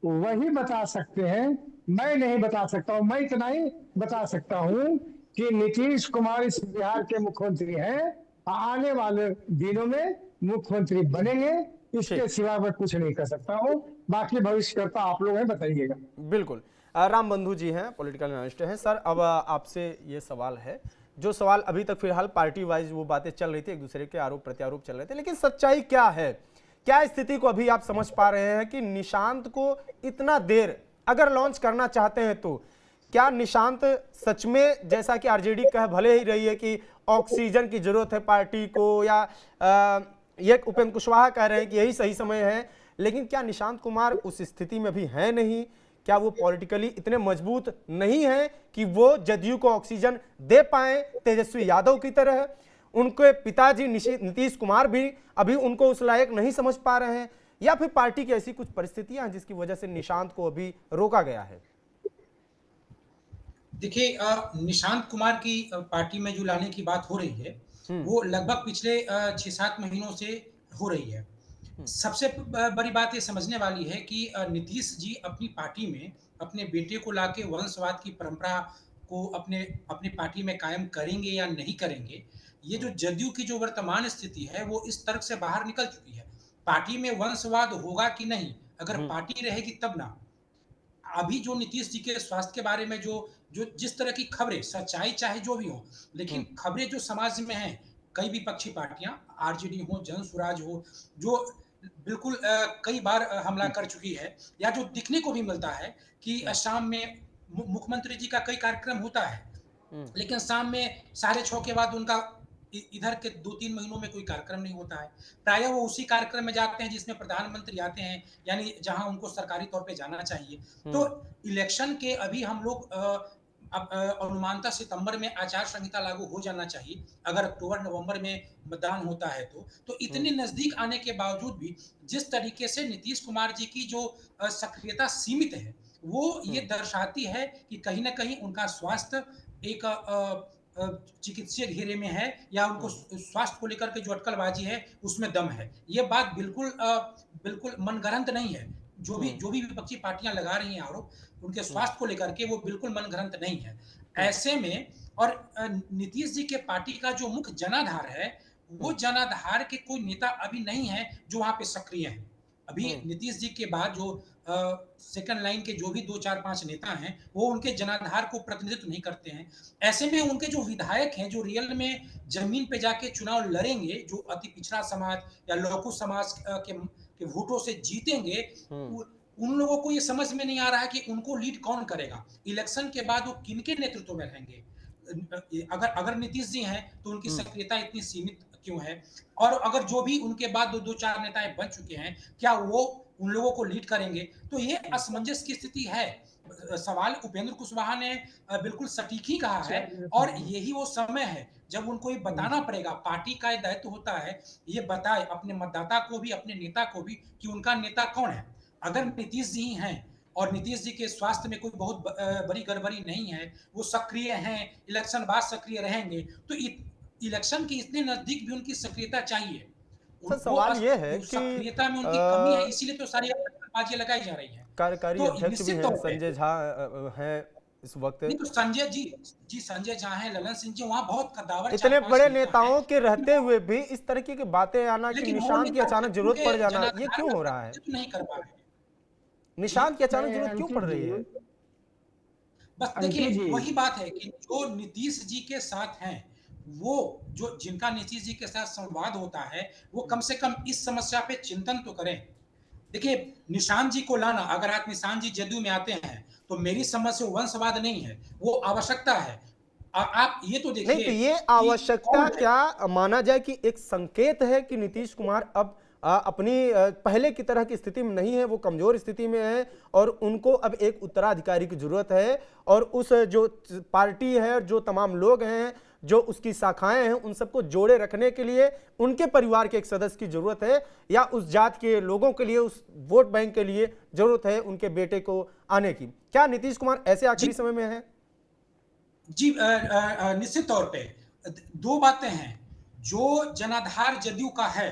S6: वही बता सकते हैं, मैं नहीं बता सकता हूं। मैं इतना ही बता सकता हूं कि नीतीश कुमार इस बिहार के मुख्यमंत्री हैं, आने वाले दिनों में मुख्यमंत्री बनेंगे, इसके सिवा मैं कुछ नहीं कर सकता हूं। बाकी भविष्यकर्ता आप लोग हैं, बताइएगा।
S1: बिल्कुल, राम बंधु जी हैं, पॉलिटिकल एनालिस्ट हैं। सर अब आपसे ये सवाल है, जो सवाल अभी तक फिलहाल पार्टी वाइज वो बातें चल रही थी, एक दूसरे के आरोप प्रत्यारोप चल रहे थे, लेकिन सच्चाई क्या है, क्या स्थिति को अभी आप समझ पा रहे हैं कि निशांत को इतना देर अगर लॉन्च करना चाहते हैं तो क्या निशांत सच में, जैसा कि आरजेडी कह भले ही रही है कि ऑक्सीजन की जरूरत है पार्टी को, या ये उपेंद्र कुशवाहा कह रहे हैं कि यही सही समय है, लेकिन क्या निशांत कुमार उस स्थिति में भी है नहीं? क्या वो पॉलिटिकली इतने मजबूत नहीं है कि वो जदयू को ऑक्सीजन दे पाए तेजस्वी यादव की तरह? उनके पिताजी नीतीश कुमार भी अभी उनको उस लायक नहीं समझ पा रहे हैं, या फिर पार्टी की ऐसी कुछ परिस्थितियां हैं जिसकी वजह से निशांत को अभी रोका गया है?
S8: देखिए, निशांत कुमार की पार्टी में जो लाने की बात हो रही है वो लगभग पिछले 6-7 महीनों से हो रही है। सबसे बड़ी बात ये समझने वाली है कि नीतीश जी अपनी पार्टी में अपने बेटे को लाके वंशवाद की परंपरा को अपने अपनी पार्टी में कायम करेंगे या नहीं करेंगे। ये जो जदयू की जो वर्तमान स्थिति है वो इस तर्क से बाहर निकल चुकी है। पार्टी में वंशवाद होगा कि नहीं, अगर पार्टी रहेगी तब ना। अभी जो नीतीश जी के स्वास्थ्य के बारे में जो जो जिस तरह की खबरें, सच्चाई चाहे जो भी हो, लेकिन खबरें जो समाज में हैं, कई विपक्षी पार्टियां, आरजेडी हो, जनसुराज हो, जो बिल्कुल कई बार हमला कर चुकी है, या जो दिखने को भी मिलता है कि शाम में मुख्यमंत्री जी का कई कार्यक्रम होता है, लेकिन शाम में 6:30 के बाद उनका इधर के 2-3 महीनों में कोई कार्यक्रम नहीं होता है। प्रायः वो उसी कार्यक्रम में जाते हैं जिसमें प्रधानमंत्री आते हैं, यानी जहां उनको सरकारी तौर पे जाना चाहिए। तो इलेक्शन के अभी हम लोग अनुमानतः सितंबर में आचार संहिता लागू हो जाना चाहिए, अगर अक्टूबर-नवंबर में मतदान होता है तो इतने नजदीक आने के बावजूद भी जिस तरीके से नीतीश कुमार जी की जो सक्रियता सीमित है, वो ये दर्शाती है कि कहीं न कहीं उनका स्वास्थ्य एक चिकित्सीय घेरे में है, या उनको स्वास्थ्य को लेकर के जो अटकलबाजी है उसमें दम है। ये बात बिल्कुल मनगढ़ंत नहीं है। जो भी विपक्षी पार्टियां लगा रही हैं आरोप उनके स्वास्थ्य को लेकर के, वो बिल्कुल मनगढ़ंत नहीं है। ऐसे में और नीतीश जी के पार्टी का जो मुख्य जनाधार है, वो जनाधार के कोई नेता अभी नहीं है जो वहां पे सक्रिय है। अभी नीतीश जी के बाद जो सेकंड लाइन के जो भी 2-4-5 नेता हैं, वो उनके जनाधार को प्रतिनिधित्व नहीं करते हैं। ऐसे में उनके जो विधायक हैं, जो रियल में जमीन पे जाके चुनाव लड़ेंगे, जो अति पिछड़ा समाज या लघु समाज के वोटों से जीतेंगे, उन लोगों को ये समझ में नहीं आ रहा है कि उनको लीड कौन करेगा। इलेक्शन के बाद वो किनके नेतृत्व में रहेंगे। अगर नीतीश जी हैं तो उनकी सक्रियता इतनी सीमित क्यों है, और अगर जो भी उनके बाद 2-4 नेताएं बन चुके हैं, क्या वो उन लोगों को लीड करेंगे? तो ये असमंजस की स्थिति है। सवाल उपेंद्र कुशवाहा ने बिल्कुल सटीक ही कहा है, और यही वो समय है जब उनको ये बताना पड़ेगा। पार्टी का दायित्व होता है ये बताए अपने मतदाता को भी, अपने नेता को भी, कि उनका नेता कौन है। अगर नीतीश जी हैं और नीतीश जी के स्वास्थ्य में कोई बहुत बड़ी गड़बड़ी नहीं है, वो सक्रिय हैं, इलेक्शन बाद सक्रिय रहेंगे, तो इलेक्शन के इतने नजदीक भी उनकी सक्रियता चाहिए।
S1: सर सवाल ये है कि
S8: सक्रियता में उनकी कमी है, इसीलिए तो सारी बाजियां लगाई जा रही हैं।
S1: कार्यकारी अध्यक्ष भी हैं, संजय झा हैं इस वक्त।
S8: नहीं तो संजय झा हैं, ललन सिंह जी, वहां बहुत कद्दावर
S1: इतने बड़े नेताओं के रहते हुए भी इस तरीके की बातें आना कि निशांत की अचानक जरूरत पड़ जाना, ये क्यों हो रहा है?
S8: नहीं कर पा रहे,
S1: निशांत की अचानक जरूरत क्यों पड़ रही है?
S8: बस देखिए वही बात है कि जो नीतीश जी के साथ हैं, वो जो जिनका नीतीश जी के साथ संवाद होता है, वो कम से कम इस समस्या पे चिंतन तो करें। देखिए निशांत जी को लाना, अगर आप निशांत जी जदयू में आते हैं तो मेरी समझ से वंशवाद नहीं है, वो आवश्यकता है। आप ये तो देखिए,
S1: नहीं तो ये आवश्यकता क्या माना जाए कि एक संकेत है कि नीतीश कुमार अब अपनी पहले की तरह की स्थिति में नहीं है, वो कमजोर स्थिति में है और उनको अब एक उत्तराधिकारी की जरूरत है, और उस जो पार्टी है, जो तमाम लोग हैं, जो उसकी शाखाएं हैं, उन सबको जोड़े रखने के लिए उनके परिवार के एक सदस्य की जरूरत है, या उस जात के लोगों के लिए, उस वोट बैंक के लिए जरूरत है उनके बेटे को आने की। क्या नीतीश कुमार ऐसे आखिरी समय में है?
S8: जी निश्चित तौर पे दो बातें हैं। जो जनाधार जदयू का है,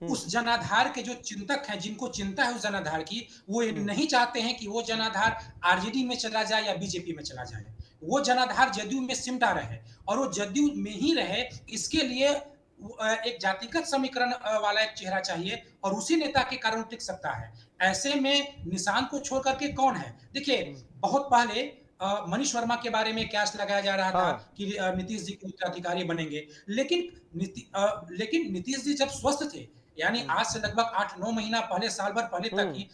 S8: उस जनाधार के जो चिंतक हैं, जिनको चिंता है उस जनाधार की, वो नहीं चाहते हैं कि वो जनाधार आरजेडी में चला जाए या बीजेपी में चला जाए। वो जनाधार जदयू में सिमटा रहे और वो जदयू में ही रहे। इसके लिए एक जातिगत समीकरण वाला एक चेहरा चाहिए, और उसी नेता के कारण टिक सकता है। ऐसे में निशांत को छोड़ करके कौन है? देखिए बहुत पहले मनीष वर्मा के बारे में कयास लगाया जा रहा था कि नीतीश जी के उत्तराधिकारी बनेंगे, लेकिन नीतीश जी जब स्वस्थ थे, यानी आज से लगभग 8-9 महीना पहले, साल भर पहले तक ही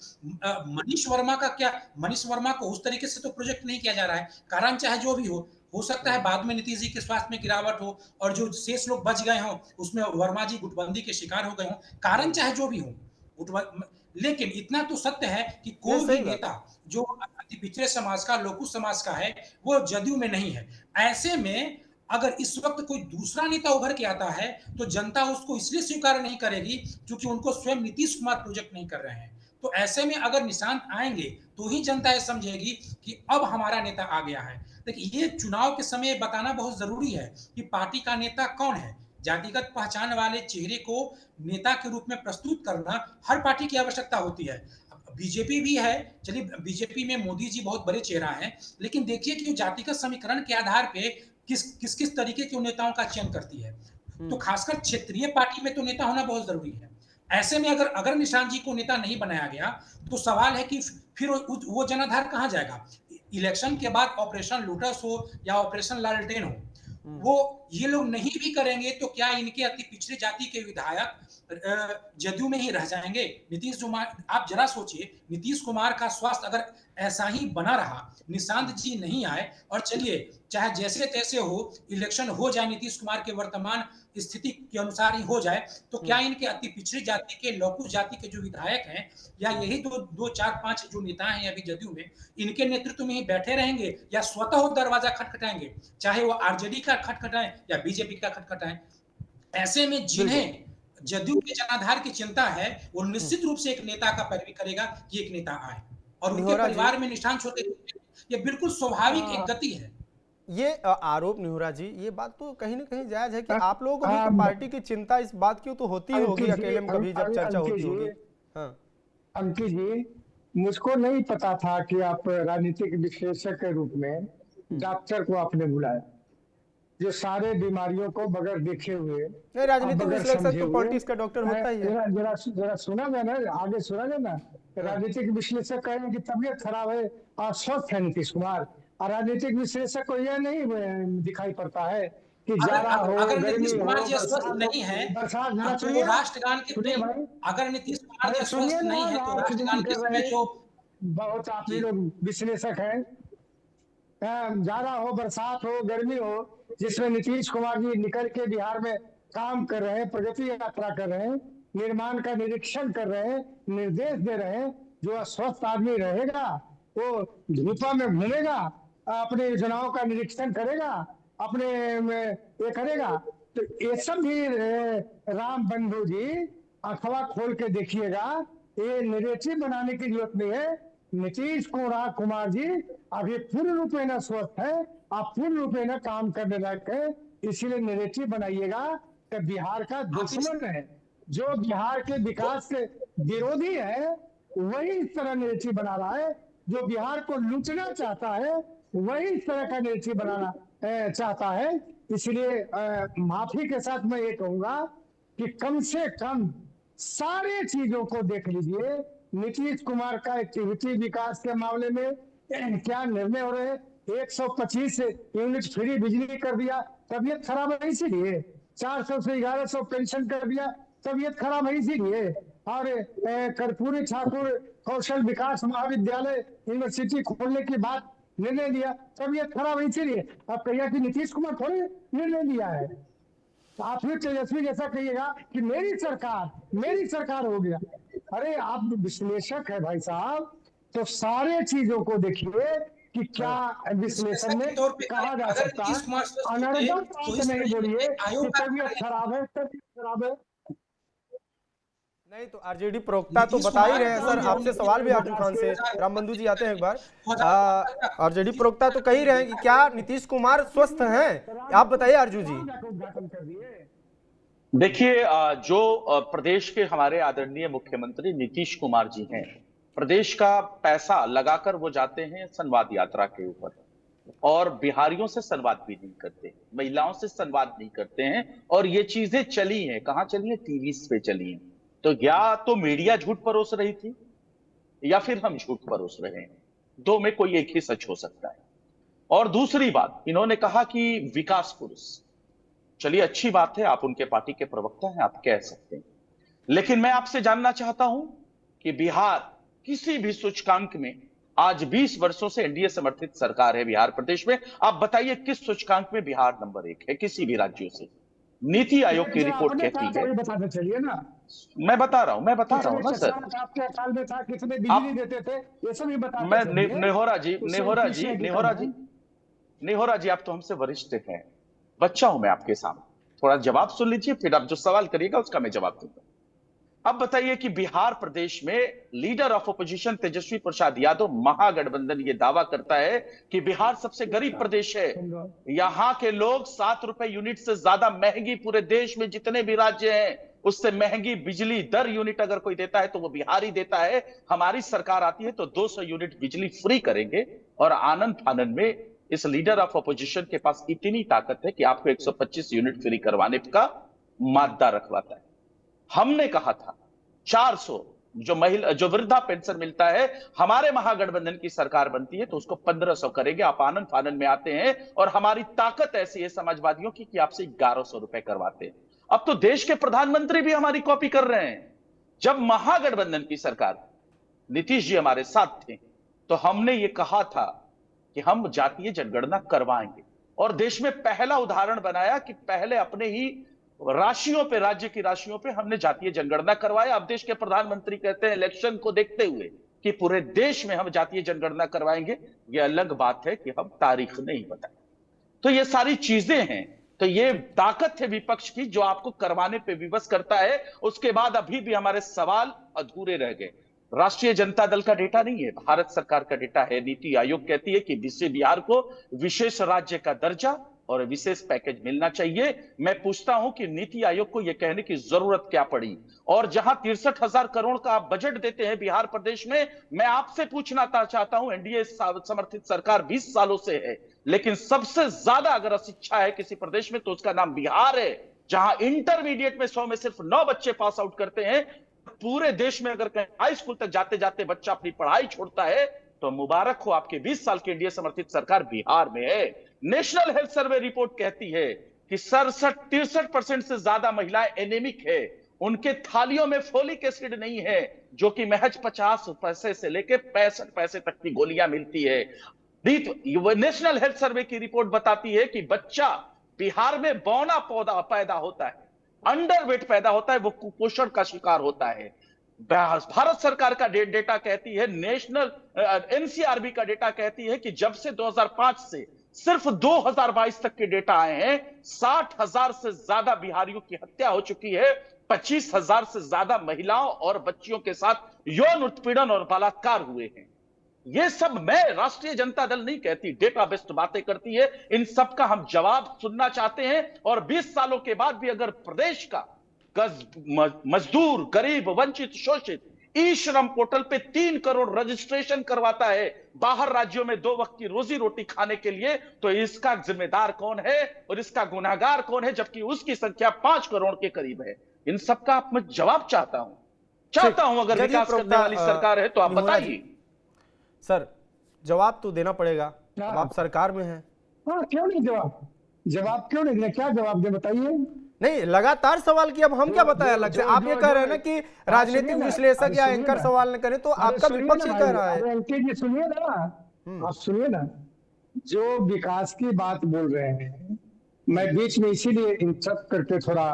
S8: मनीष वर्मा को उस तरीके से तो प्रोजेक्ट नहीं किया जा रहा है। कारण चाहे जो भी हो सकता है बाद में नीतीश जी के स्वास्थ्य में गिरावट हो और जो शेष लोग बच गए हों उसमें वर्मा जी गुटबंदी के शिकार हो गए हों, कारण चाहे जो भी हो, लेकिन इतना तो सत्य है कि कोई भी नेता जो अति पिछड़े समाज का, लोकू समाज का है, वो जदयू में नहीं है। ऐसे में अगर इस वक्त कोई दूसरा नेता उभर के आता है तो जनता उसको इसलिए स्वीकार नहीं करेगी क्योंकि उनको स्वयं नीतीश कुमार प्रोजेक्ट नहीं कर रहे हैं। तो ऐसे में अगर निशांत आएंगे तो ही जनता ये समझेगी कि अब हमारा नेता आ गया है। देखिए ये चुनाव के समय बताना बहुत जरूरी है कि पार्टी का नेता कौन है। जातिगत पहचान वाले चेहरे को नेता के रूप में प्रस्तुत करना हर पार्टी की आवश्यकता होती है। बीजेपी भी है, चलिए बीजेपी में मोदी जी बहुत बड़े चेहरा हैं, लेकिन देखिए कि जातिगत समीकरण के आधार पे किस तरीके के नेताओं का चयन करती है। तो खासकर क्षेत्रीय पार्टी में तो नेता होना बहुत जरूरी है। ऐसे में अगर निशांत जी को नेता नहीं बनाया गया तो सवाल है कि फिर वो जनाधार कहां जाएगा। इलेक्शन के बाद ऑपरेशन लोटस हो या ऑपरेशन लालटेन हो, वो ये लोग नहीं भी करेंगे तो क्या इनके अति पिछड़ी जाति के विधायक जदयू में ही रह जाएंगे। नीतीश कुमार, आप जरा सोचिए, नीतीश कुमार का स्वास्थ्य अगर ऐसा ही बना रहा, निशांत जी नहीं आए और चलिए चाहे जैसे तैसे हो इलेक्शन हो जाए, नीतीश कुमार के वर्तमान स्थिति के अनुसार ही हो जाए, तो क्या इनके अति पिछड़ी जाति के लौकुश जाति के जो विधायक हैं या यही दो चार पांच जो नेता हैं अभी जदयू में, इनके नेतृत्व में ही बैठे रहेंगे या स्वतः दरवाजा खटखटाएंगे, चाहे वो आरजेडी का खटखटाएं या बीजेपी का खटखटाएं। ऐसे में जिन्हें जदयू के जनाधार की चिंता है वो निश्चित रूप से एक नेता का पैरवी करेगा कि एक नेता आए और उनके परिवार में निशान छोटे, ये बिल्कुल स्वाभाविक एक गति है।
S1: ये आरोप निहोरा जी, ये बात तो कहीं ना कहीं जायज है कि आप लोगों को भी तो पार्टी की चिंता इस बात की तो होती होगी, अकेले में कभी जब चर्चा होती होगी। हाँ
S6: अंकित जी, मुझको नहीं पता था कि आप राजनीतिक विश्लेषक के रूप में डॉक्टर को आपने बुलाया, जो सारे बीमारियों को बगैर देखे हुए।
S1: नहीं, राजनीतिक विश्लेषक तो पॉलिटिक्स का डॉक्टर होता ही है।
S6: जरा सुना जाए ना, आगे सुना जाए ना। राजनीतिक विश्लेषक कह रहे हैं कि तबीयत खराब है और स्वस्थ है नीतीश कुमार, और राजनीतिक विश्लेषक को यह नहीं दिखाई पड़ता है कि ज़्यादा हो,
S8: अगर
S6: गर्मी
S8: नीतीश कुमार
S6: हो,
S8: जी स्वस्थ नहीं है,
S6: बरसात
S8: तो राष्ट्रगान के अगर नीतीश कुमार जी स्वस्थ नहीं है तो राष्ट्रगान के जो
S6: बहुत आप ही लोग विश्लेषक हैं, ज्यादा हो, बरसात हो, गर्मी हो, जिसमें नीतीश कुमार जी निकल के बिहार में काम कर रहे हैं, प्रगति यात्रा कर रहे हैं, निर्माण का निरीक्षण कर रहे हैं, निर्देश दे रहे हैं। जो स्वस्थ आदमी रहेगा वो धूपा में घूमेगा, अपने योजनाओं का निरीक्षण करेगा, अपने ये करेगा। तो ये सब भी राम बंधु जी अखबार खोल के देखिएगा, ये नैरेटिव बनाने की जरूरत नहीं है। नीतीश कुमार जी अभी पूर्ण रूपेण स्वस्थ है, आप पूर्ण रूपेण काम करने लायक है, इसीलिए नैरेटिव बनाइएगा कि बिहार का दुश्मन है, जो बिहार के विकास के विरोधी है वही इस तरह नैरेटिव बना रहा है, जो बिहार को लूटना चाहता है वही इस तरह का नैरेटिव बनाना चाहता है। इसलिए माफी के साथ मैं ये कहूंगा कि कम से कम सारे चीजों को देख लीजिए। नीतीश कुमार का एक्टिविटी विकास के मामले में क्या निर्णय हो रहे हैं। 125 यूनिट फ्री बिजली कर दिया, तबीयत खराब है इसीलिए। 400 से 1100 पेंशन कर दिया, तबीयत खराब है इसीलिए। और कर्पूरी ठाकुर कौशल विकास महाविद्यालय यूनिवर्सिटी खोलने की बात निर्णय लिया, तबीयत खराब है इसीलिए। अब कहिए कि नीतीश कुमार थोड़े निर्णय लिया है, तो आप फिर तेजस्वी जैसा कहिएगा कि मेरी सरकार हो गया। अरे आप विश्लेषक है भाई साहब, तो सारे चीजों को देखिए कि क्या विश्लेषण में कहा जा सकता है। अनर्गल बात नहीं बोलिए कि तबीयत खराब है।
S1: नहीं तो आरजेडी प्रवक्ता तो बता ही रहे हैं सर, आपसे सवाल भी आजू खान से, राम बंधु जी आते हैं एक बार। आरजेडी प्रवक्ता तो कह ही रहे हैं कि क्या नीतीश कुमार स्वस्थ हैं, आप बताइए आरजू जी।
S7: देखिए, जो प्रदेश के हमारे आदरणीय मुख्यमंत्री नीतीश कुमार जी हैं, प्रदेश का पैसा लगाकर वो जाते हैं संवाद यात्रा के ऊपर और बिहारियों से संवाद भी नहीं करते, महिलाओं से संवाद नहीं करते हैं। और ये चीजें चली हैं, कहां चली हैं? टीवी पे चली हैं। तो या तो मीडिया झूठ परोस रही थी या फिर हम झूठ परोस रहे हैं, दो में कोई एक ही सच हो सकता है। और दूसरी बात, इन्होंने कहा कि विकास पुरुष, चलिए अच्छी बात है, आप उनके पार्टी के प्रवक्ता हैं, आप कह सकते हैं। लेकिन मैं आपसे जानना चाहता हूं कि बिहार किसी भी सूचकांक में, आज 20 वर्षों से एनडीए समर्थित सरकार है बिहार प्रदेश में, आप बताइए किस सूचकांक में बिहार नंबर 1 है किसी भी राज्यों से? नीति आयोग की रिपोर्ट कहती है।
S6: बताते चलिए ना,
S7: मैं बता रहा हूं ना सर।
S6: आपके साल में था, कितने बिजली देते थे, ये सब भी बताते।
S7: मैं नेहोरा जी, आप तो हमसे वरिष्ठ हैं, बच्चा हूं मैं आपके सामने, थोड़ा जवाब सुन लीजिए, फिर आप जो सवाल करिएगा उसका मैं जवाब दूंगा। अब बताइए कि बिहार प्रदेश में leader of opposition Tejashwi Prasad Yadav, महागठबंधन ये दावा करता है कि बिहार सबसे गरीब प्रदेश है। यहां के लोग 7 रुपए यूनिट से ज्यादा महंगी, पूरे देश में जितने भी राज्य हैं उससे महंगी बिजली दर यूनिट अगर कोई देता है तो वो बिहार ही देता है। हमारी सरकार आती है तो 200 यूनिट बिजली फ्री करेंगे। और आनंद फानन में इस लीडर ऑफ ओपोजिशन के पास इतनी ताकत है कि आपको 125 यूनिट फ्री करवाने का मादा रखवाता है। हमने कहा था 400 जो वृद्धा पेंशन मिलता है, हमारे महागठबंधन की सरकार बनती है तो उसको 1500 करेंगे। आप आनंद फानन में आते हैं और हमारी ताकत ऐसी है समाजवादियों की कि आपसे 1100 रुपए करवाते हैं। अब तो देश के प्रधानमंत्री भी हमारी कॉपी कर रहे हैं। जब महागठबंधन की सरकार, नीतीश जी हमारे साथ थे, तो हमने ये कहा था कि हम जातीय जनगणना करवाएंगे और देश में पहला उदाहरण बनाया कि पहले अपने ही राशियों पे, राज्य की राशियों पे हमने जातीय जनगणना करवाया। अब देश के प्रधानमंत्री कहते हैं इलेक्शन को देखते हुए कि पूरे देश में हम जातीय जनगणना करवाएंगे। ये अलग बात है कि हम तारीख नहीं बताएं। तो ये सारी चीजें हैं। तो ये ताकत है विपक्ष की जो आपको करवाने पे विवश करता है। उसके बाद अभी भी हमारे सवाल अधूरे रह गए। राष्ट्रीय जनता दल का डेटा नहीं है, भारत सरकार का डेटा है। नीति आयोग कहती है कि बिहार को विशेष राज्य का दर्जा और विशेष पैकेज मिलना चाहिए। मैं पूछता हूं कि नीति आयोग को यह कहने की जरूरत क्या पड़ी? और जहां 63,000 करोड़ का आप बजट देते हैं बिहार प्रदेश में, मैं आपसे पूछना चाहता हूं, एनडीए समर्थित सरकार 20 सालों से है, लेकिन सबसे ज्यादा अगर शिक्षा है किसी प्रदेश में तो उसका नाम बिहार है, जहां इंटरमीडिएट में 100 में सिर्फ 9 बच्चे पास आउट करते हैं। पूरे देश में अगर कहीं हाई स्कूल तक जाते जाते बच्चा अपनी पढ़ाई छोड़ता है तो मुबारक हो, आपके 20 साल की एनडीए समर्थित सरकार बिहार में है। नेशनल हेल्थ सर्वे रिपोर्ट कहती है कि 63% से ज्यादा महिलाएं एनीमिक है, उनके थालियों में फोलिक एसिड नहीं है, जो कि महज 50 पैसे से लेकर 65 पैसे तक की गोलियां मिलती है। नेशनल हेल्थ सर्वे की रिपोर्ट बताती है कि बच्चा बिहार में बौना पौधा पैदा होता है, अंडरवेट पैदा होता है, वो कुपोषण का शिकार होता है। भारत सरकार का डेटा कहती है, नेशनल एनसीआरबी का डेटा कहती है कि जब से 2005 से सिर्फ 2022 तक के डेटा आए हैं, 60,000 से ज्यादा बिहारियों की हत्या हो चुकी है, 25,000 से ज्यादा महिलाओं और बच्चियों के साथ यौन उत्पीड़न और बलात्कार हुए हैं। ये सब मैं राष्ट्रीय जनता दल नहीं कहती, डेटा बेस्ड बातें करती है। इन सब का हम जवाब सुनना चाहते हैं। और 20 सालों के बाद भी अगर प्रदेश का मजदूर, गरीब, वंचित, शोषित ई श्रम पोर्टल पे 3 करोड़ रजिस्ट्रेशन करवाता है बाहर राज्यों में 2 वक्त की रोजी रोटी खाने के लिए, तो इसका जिम्मेदार कौन है और इसका गुनाहगार कौन है, जबकि उसकी संख्या 5 करोड़ के करीब है? इन सब का आप मैं जवाब चाहता हूं। अगर विकास करने वाली सरकार है तो आप बताइए।
S1: सर, जवाब तो देना पड़ेगा, अब आप सरकार में हैं।
S6: हाँ, क्यों नहीं जवाब क्यों नहीं? क्या जवाब दे, बताइए।
S1: नहीं, लगातार सवाल किया, अब हम क्या बताएं अलग से? आप ये कह रहे हैं ना कि राजनीतिक विश्लेषक या एंकर सवाल न करें, तो आपका विपक्ष ये कह रहा है।
S6: सुनिए ना, आप सुनिए ना, जो विकास की बात बोल रहे हैं, मैं बीच में इसीलिए इंटरप्ट करके थोड़ा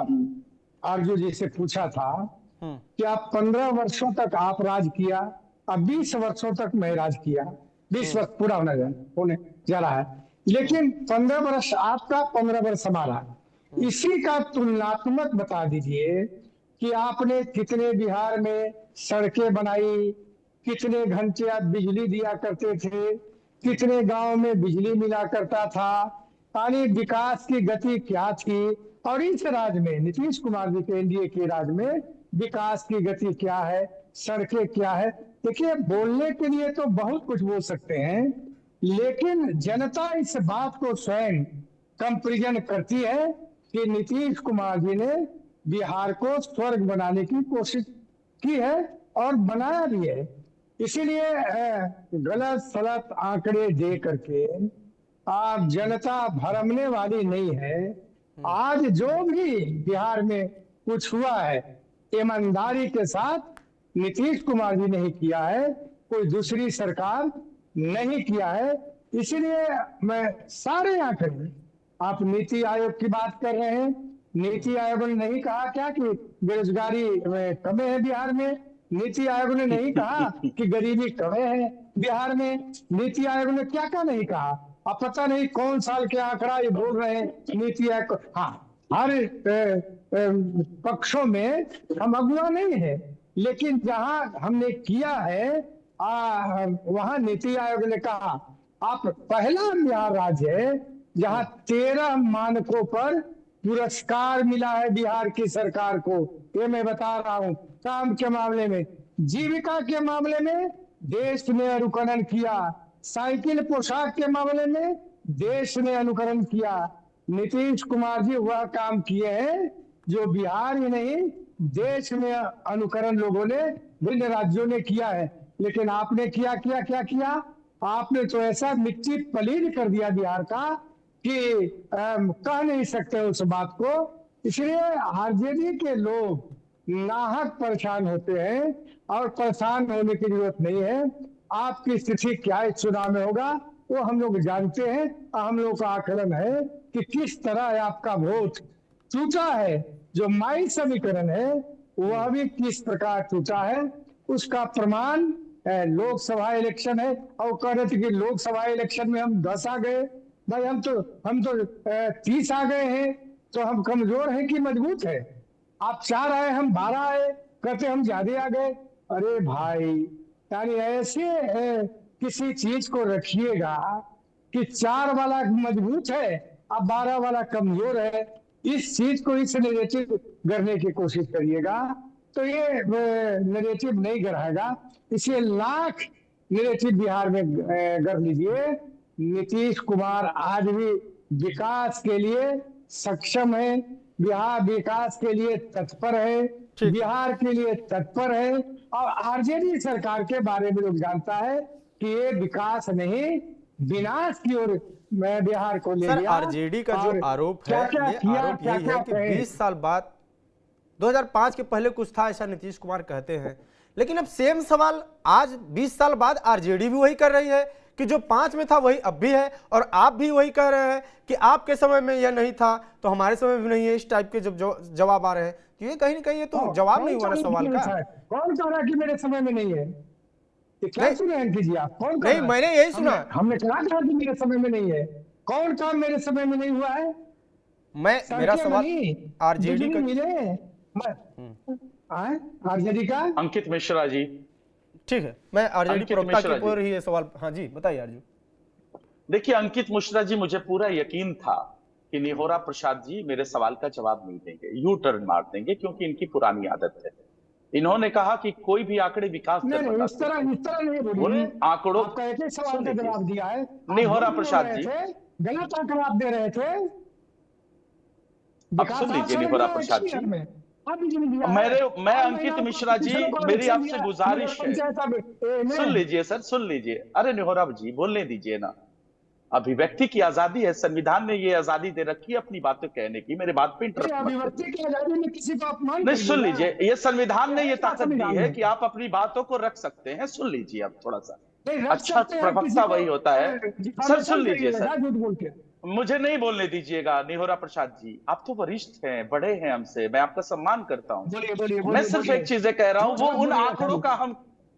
S6: आरजू जी से पूछा था कि आप 15 वर्षों तक आप राज किया, अब 20 वर्षों तक मैं राज किया, 20 वर्ष पूरा होने जा रहा है, लेकिन 15 वर्ष आपका, 15 वर्ष हमारा, इसी का तुलनात्मक बता दीजिए कि आपने कितने बिहार में सड़कें बनाई, कितने घंटे आप बिजली दिया करते थे, कितने गांव में बिजली मिला करता था, यानी विकास की गति क्या थी, और इस राज्य में नीतीश कुमार जी के एनडीए के राज्य में विकास की गति क्या है, सड़कें क्या है। देखिए, बोलने के लिए तो बहुत कुछ बोल सकते हैं, लेकिन जनता इस बात को स्वयं कंपेरिजन करती है कि नीतीश कुमार जी ने बिहार को स्वर्ग बनाने की कोशिश की है और बनाया भी है। इसीलिए गलत सलत आंकड़े दे करके आप जनता भरमने वाली नहीं है। आज जो भी बिहार में कुछ हुआ है, ईमानदारी के साथ नीतीश कुमार जी नहीं किया है, कोई दूसरी सरकार नहीं किया है। इसीलिए मैं सारे आंकड़े, आप नीति आयोग की बात कर रहे हैं, नीति आयोग ने नहीं कहा क्या कि बेरोजगारी कम है बिहार में? नीति आयोग ने नहीं कहा कि गरीबी कम है बिहार में? नीति आयोग ने क्या क्या नहीं कहा? अब पता नहीं कौन साल के आंकड़ा ये बोल रहे हैं नीति आयोग। हाँ, हर पक्षों में हम अगुआ नहीं है, लेकिन जहां हमने किया है वहां नीति आयोग ने कहा आप पहला बिहार राज्य है जहां 13 मानकों पर पुरस्कार मिला है बिहार की सरकार को। ये मैं बता रहा हूं। काम के मामले में, जीविका के मामले में देश ने अनुकरण किया, साइकिल पोशाक के मामले में देश ने अनुकरण किया। नीतीश कुमार जी वह काम किए हैं जो बिहार ही नहीं देश में अनुकरण लोगों ने, विभिन्न राज्यों ने किया है। लेकिन आपने क्या किया? आपने तो ऐसा मिट्टी पलीद कर दिया बिहार का कि कह नहीं सकते उस बात को। इसलिए आरजेडी के लोग नाहक परेशान होते हैं और परेशान होने की जरूरत नहीं है। आपकी स्थिति क्या इस चुनाव में होगा वो हम लोग जानते हैं। हम लोग का आकलन है कि किस तरह आपका वोट टूटा है। जो माई समीकरण है वह भी किस प्रकार टूटा है उसका प्रमाण लोकसभा इलेक्शन है। और कह रहे थे कि लोकसभा इलेक्शन में हम 10 आ गए। भाई हम तो 30 आ गए हैं, तो हम कमजोर हैं कि मजबूत है? आप 4 आए, हम 12 आए, कहते हम ज्यादा आ गए। अरे भाई, यानी ऐसे किसी चीज को रखिएगा कि 4 वाला मजबूत है अब 12 वाला कमजोर है। इस चीज को इस नैरेटिव करने की कोशिश करिएगा तो ये नैरेटिव नहीं गढ़ाएगा। इसे लाख नैरेटिव बिहार में कर लीजिए। नीतीश कुमार आज भी विकास के लिए सक्षम है, बिहार विकास के लिए तत्पर है, बिहार के लिए तत्पर है। और आरजेडी सरकार के बारे में लोग जानता है कि ये विकास नहीं विनाश की ओर बिहार को ले गया।
S1: आरजेडी का जो आरोप है, ये आरोप यही है कि 20 साल बाद, 2005 के पहले कुछ था ऐसा नीतीश कुमार कहते हैं, लेकिन अब सेम सवाल आज 20 साल बाद आरजेडी भी वही कर रही है कि जो 5 में था वही अब भी है। और आप भी वही कह रहे हैं कि आपके समय में यह नहीं था तो हमारे समय में भी नहीं है। इस टाइप के जब जवाब आ रहे हैं तो ये कहीं ना कहीं ये तो जवाब नहीं हुआ ना सवाल का।
S6: कौन कह रहा है कि मेरे समय में नहीं है? क्या सुने कीजिए आप? कौन?
S1: नहीं, मैंने यही सुना।
S6: हमने कहा कि मेरे समय में नहीं है। कौन काम मेरे समय में नहीं हुआ है?
S1: मेरा सवाल आरजेडी का
S6: मिले आरजेडी का
S7: अंकित मिश्रा जी।
S1: ठीक है, मैं आरजेडी प्रवक्ता के ऊपर ही ये सवाल। हाँ जी बताइए आरजू।
S7: देखिए अंकित मिश्रा जी, मुझे पूरा यकीन था कि निहोरा प्रसाद जी मेरे सवाल का जवाब नहीं देंगे, यू टर्न मार देंगे, क्योंकि इनकी पुरानी आदत है। इन्होंने कहा कि कोई भी आंकड़े विकास दर
S6: नहीं, इस तरह नहीं बोलिए।
S7: आंकड़ों
S6: आपका एक सवाल का जवाब दिया है।
S7: निहोरा प्रसाद जी
S6: गलत आंकड़ा आप दे रहे थे।
S7: अब सुन लीजिए निहोरा प्रसाद जी, मैं अंकित मिश्रा जी, मेरी आपसे गुजारिश है, सुन लीजिए सर, सुन लीजिए। अरे निहोरा जी बोलने दीजिए ना, अभिव्यक्ति की आजादी है, संविधान ने ये आजादी दे रखी है अपनी बातें कहने की। मेरे बात पे
S6: अभिव्यक्ति की आजादी में किसी को अपमान
S7: नहीं, सुन लीजिए, ये संविधान ने ये ताकत दी है कि आप अपनी बातों को रख सकते हैं। सुन लीजिए अब थोड़ा सा, अच्छा प्रवक्ता वही होता है। सर सुन लीजिए सर, मुझे नहीं बोलने दीजिएगा। निहोरा प्रसाद जी आप तो वरिष्ठ हैं, बड़े हैं हमसे, मैं आपका सम्मान करता हूं। मैं सिर्फ एक चीजें कह रहा हूं, वो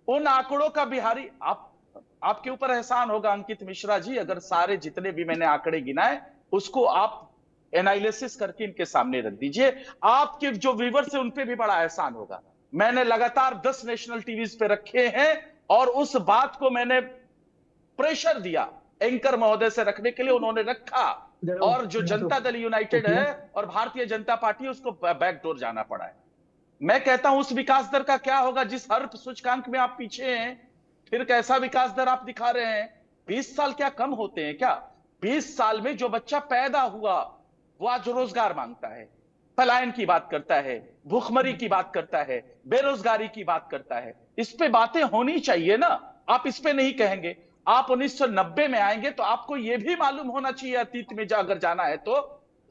S7: उन आंकड़ों का बिहारी आपके ऊपर एहसान होगा अंकित मिश्रा जी, अगर सारे जितने भी मैंने आंकड़े गिनाए उसको आप एनालिसिस करके इनके सामने रख दीजिए। आपके जो व्यूअर्स हैं उन पे भी बड़ा एहसान होगा। मैंने लगातार 10 नेशनल टीवीज पे रखे हैं और उस बात को मैंने प्रेशर दिया एंकर महोदय से रखने के लिए, उन्होंने रखा। और जो जनता दल यूनाइटेड है और भारतीय जनता पार्टी, उसको बैकडोर जाना पड़ा है। मैं कहता हूं उस विकास दर का क्या होगा जिस हर सूचकांक में आप पीछे हैं। फिर कैसा विकास दर आप दिखा रहे हैं? 20 साल क्या कम होते हैं क्या? 20 साल में जो बच्चा पैदा हुआ वो आज रोजगार मांगता है, पलायन की बात करता है, भूखमरी की बात करता है, बेरोजगारी की बात करता है। इस पे बातें होनी चाहिए ना, आप इस पे नहीं कहेंगे। आप 1990 में आएंगे तो आपको यह भी मालूम होना चाहिए अतीत में अगर जाना है तो,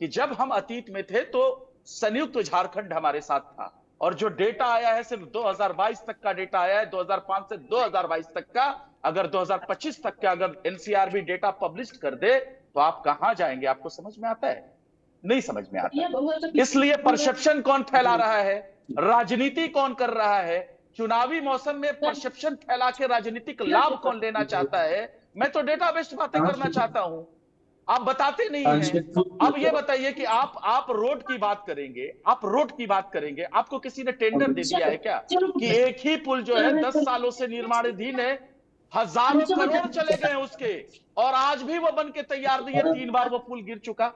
S7: कि जब हम अतीत में थे तो संयुक्त झारखंड हमारे साथ था। और जो डेटा आया है सिर्फ 2022 तक का डेटा आया है, 2005 से 2022 तक का। अगर 2025 तक का अगर एनसीआरबी डेटा पब्लिश कर दे तो आप कहां जाएंगे? आपको समझ में आता है? नहीं समझ में आता। इसलिए परसेप्शन कौन फैला रहा है, राजनीति कौन कर रहा है, चुनावी मौसम में परसेप्शन फैला के राजनीतिक लाभ कौन लेना चाहता है? मैं तो डेटा बेस्ड बातें करना चाहता हूं। आप बताते नहीं हैं। अब ये बताइए कि आप रोड की बात करेंगे, आप रोड की बात करेंगे, आपको किसी ने टेंडर दे दिया है क्या कि एक ही पुल जो है 10 सालों से निर्माणाधीन है, हजारों करोड़ चले गए उसके, और आज भी वो बन के तैयार नहीं है, 3 बार वो पुल गिर चुका।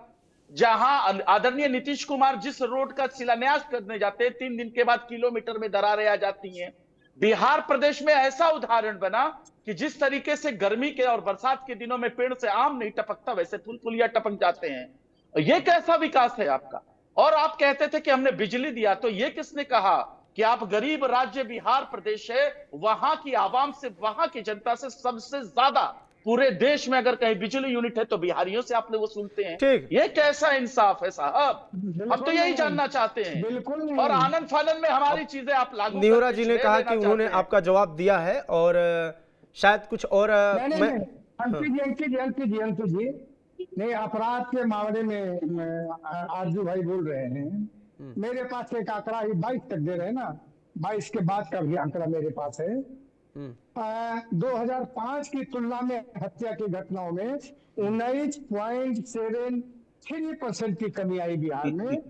S7: जहां आदरणीय नीतीश कुमार जिस रोड का शिलान्यास करने जाते हैं, 3 दिन के बाद किलोमीटर में दरारें आ जाती हैं। बिहार प्रदेश में ऐसा उदाहरण बना कि जिस तरीके से गर्मी के और बरसात के दिनों में पेड़ से आम नहीं टपकता, वैसे पुल पुलिया टपक जाते हैं। ये कैसा विकास है आपका? और आप कहते थे कि हमने बिजली दिया, तो ये किसने कहा कि आप गरीब राज्य बिहार प्रदेश है, वहां की आवाम से, वहां की जनता से सबसे ज्यादा पूरे देश में अगर कहीं बिजली यूनिट है तो बिहारियों से आपने वो सुनते हैं।
S1: ठीक।
S7: ये कैसा इंसाफ है साहब? हम तो यही जानना चाहते हैं।
S6: बिल्कुल नहीं।
S7: और आनंद फानंद में हमारी चीजें आप लागू
S1: निहोरा
S7: करके
S1: जी ने
S7: श्रेय
S1: कहा
S7: लेना
S1: कि उन्होंने
S7: चाहते हैं।
S1: आपका जवाब दिया है और शायद कुछ और मैं
S6: अंकित जी नहीं, अपराध के मामले में आरजू भाई बोल रहे हैं। मेरे पास एक आंकड़ा ही 22 तक दे रहे हैं ना, 22 के बाद का भी आंकड़ा मेरे पास है। 2005 की तुलना में हत्या की घटनाओं में 19.73% की कमी आई बिहार में।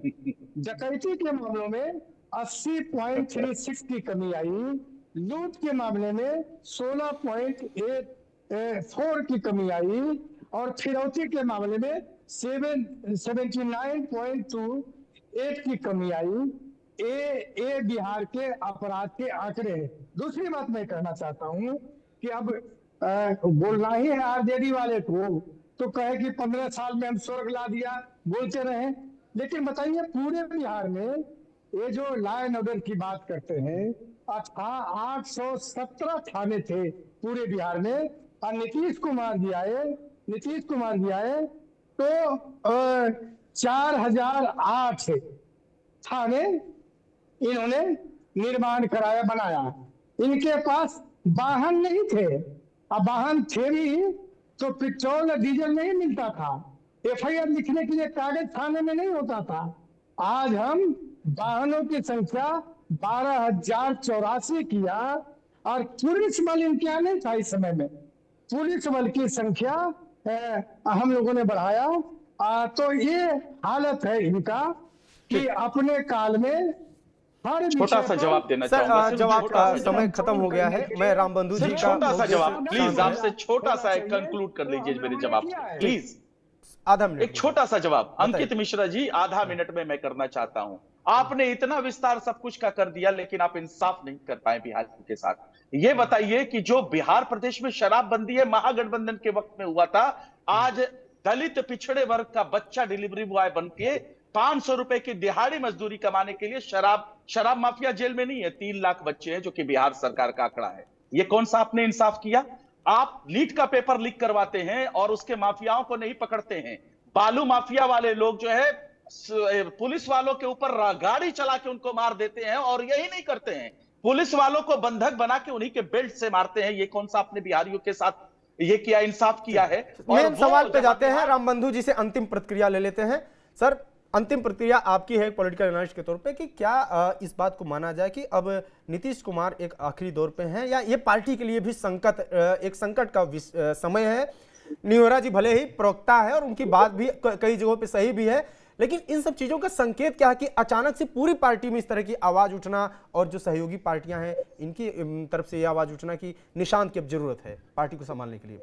S6: डकैती के मामलों में 80.36 की कमी आई। लूट के मामले में 16.84 की कमी आई और फिरौती के मामले में 79.28 की कमी आई। ये बिहार के अपराध के आंकड़े हैं। दूसरी बात मैं कहना चाहता हूं कि अब बोलना ही है आरजेडी वाले को तो कहे कि 15 साल में हम स्वर्ग ला दिया, बोलते रहे। लेकिन बताइए पूरे बिहार में ये जो लॉ एंड ऑर्डर की बात करते हैं, 817 थाने थे पूरे बिहार में, और नीतीश कुमार जी आए तो 4008 थाने इन्होंने निर्माण कराया, बनाया। इनके पास वाहन नहीं थे, अब वाहन थे भी तो पेट्रोल और डीजल नहीं मिलता था, एफआईआर लिखने के लिए कागज थाने में नहीं होता था। आज हम वाहनों की संख्या 12,084 किया और पुलिस बल इनके यहाँ नहीं था। इस समय में पुलिस बल की संख्या हम लोगों ने बढ़ाया। तो ये हालत है इनका कि अपने काल में
S7: छोटा सा जवाब देना
S1: सर,
S7: चाहूंगा।
S1: जवाब का समय खत्म हो गया है। मैं रामबंधु जी का
S7: छोटा सा जवाब प्लीज, आपसे छोटा सा कंक्लूड कर लीजिए मेरे जवाब प्लीज,
S1: आधा मिनट,
S7: एक छोटा सा जवाब। अंकित मिश्रा जी, आधा मिनट में मैं करना चाहता हूं। आपने इतना विस्तार सब कुछ का कर दिया, लेकिन आप इंसाफ नहीं कर पाए बिहार के साथ। ये बताइए कि जो बिहार प्रदेश में शराबबंदी है, महागठबंधन के वक्त में हुआ था, आज दलित पिछड़े वर्ग का बच्चा डिलीवरी बॉय बन के 500 रुपए की दिहाड़ी मजदूरी कमाने के लिए शराब माफिया जेल में नहीं है। 3 लाख बच्चे हैं, जो कि बिहार सरकार का आंकड़ा है। ये कौन सा आपने इंसाफ किया? आप लीड का पेपर लीक करवाते हैं और उसके माफियाओं को नहीं पकड़ते हैं। बालू माफिया वाले लोग जो है पुलिस वालों के ऊपर गाड़ी चला के उनको मार देते हैं, और यही नहीं करते हैं, पुलिस वालों को बंधक बना के उन्हीं के बेल्ट से मारते हैं। ये कौन सा आपने बिहारियों के साथ ये किया, इंसाफ किया है?
S1: मेन सवाल पे जाते हैं। रामबंधु जी से अंतिम प्रतिक्रिया ले लेते हैं। सर, अंतिम प्रतिक्रिया आपकी है पॉलिटिकल एनालिस्ट के तौर पे कि क्या इस बात को माना जाए कि अब नीतीश कुमार एक आखिरी दौर पे हैं, या ये पार्टी के लिए भी एक संकट का समय है? निहोरा जी भले ही प्रवक्ता है और उनकी बात भी कई जगहों पे सही भी है, लेकिन इन सब चीजों का संकेत क्या है कि अचानक से पूरी पार्टी में इस तरह की आवाज उठना, और जो सहयोगी पार्टियां हैं इनकी तरफ से ये आवाज उठना कि निशांत की अब जरूरत है पार्टी को संभालने के लिए?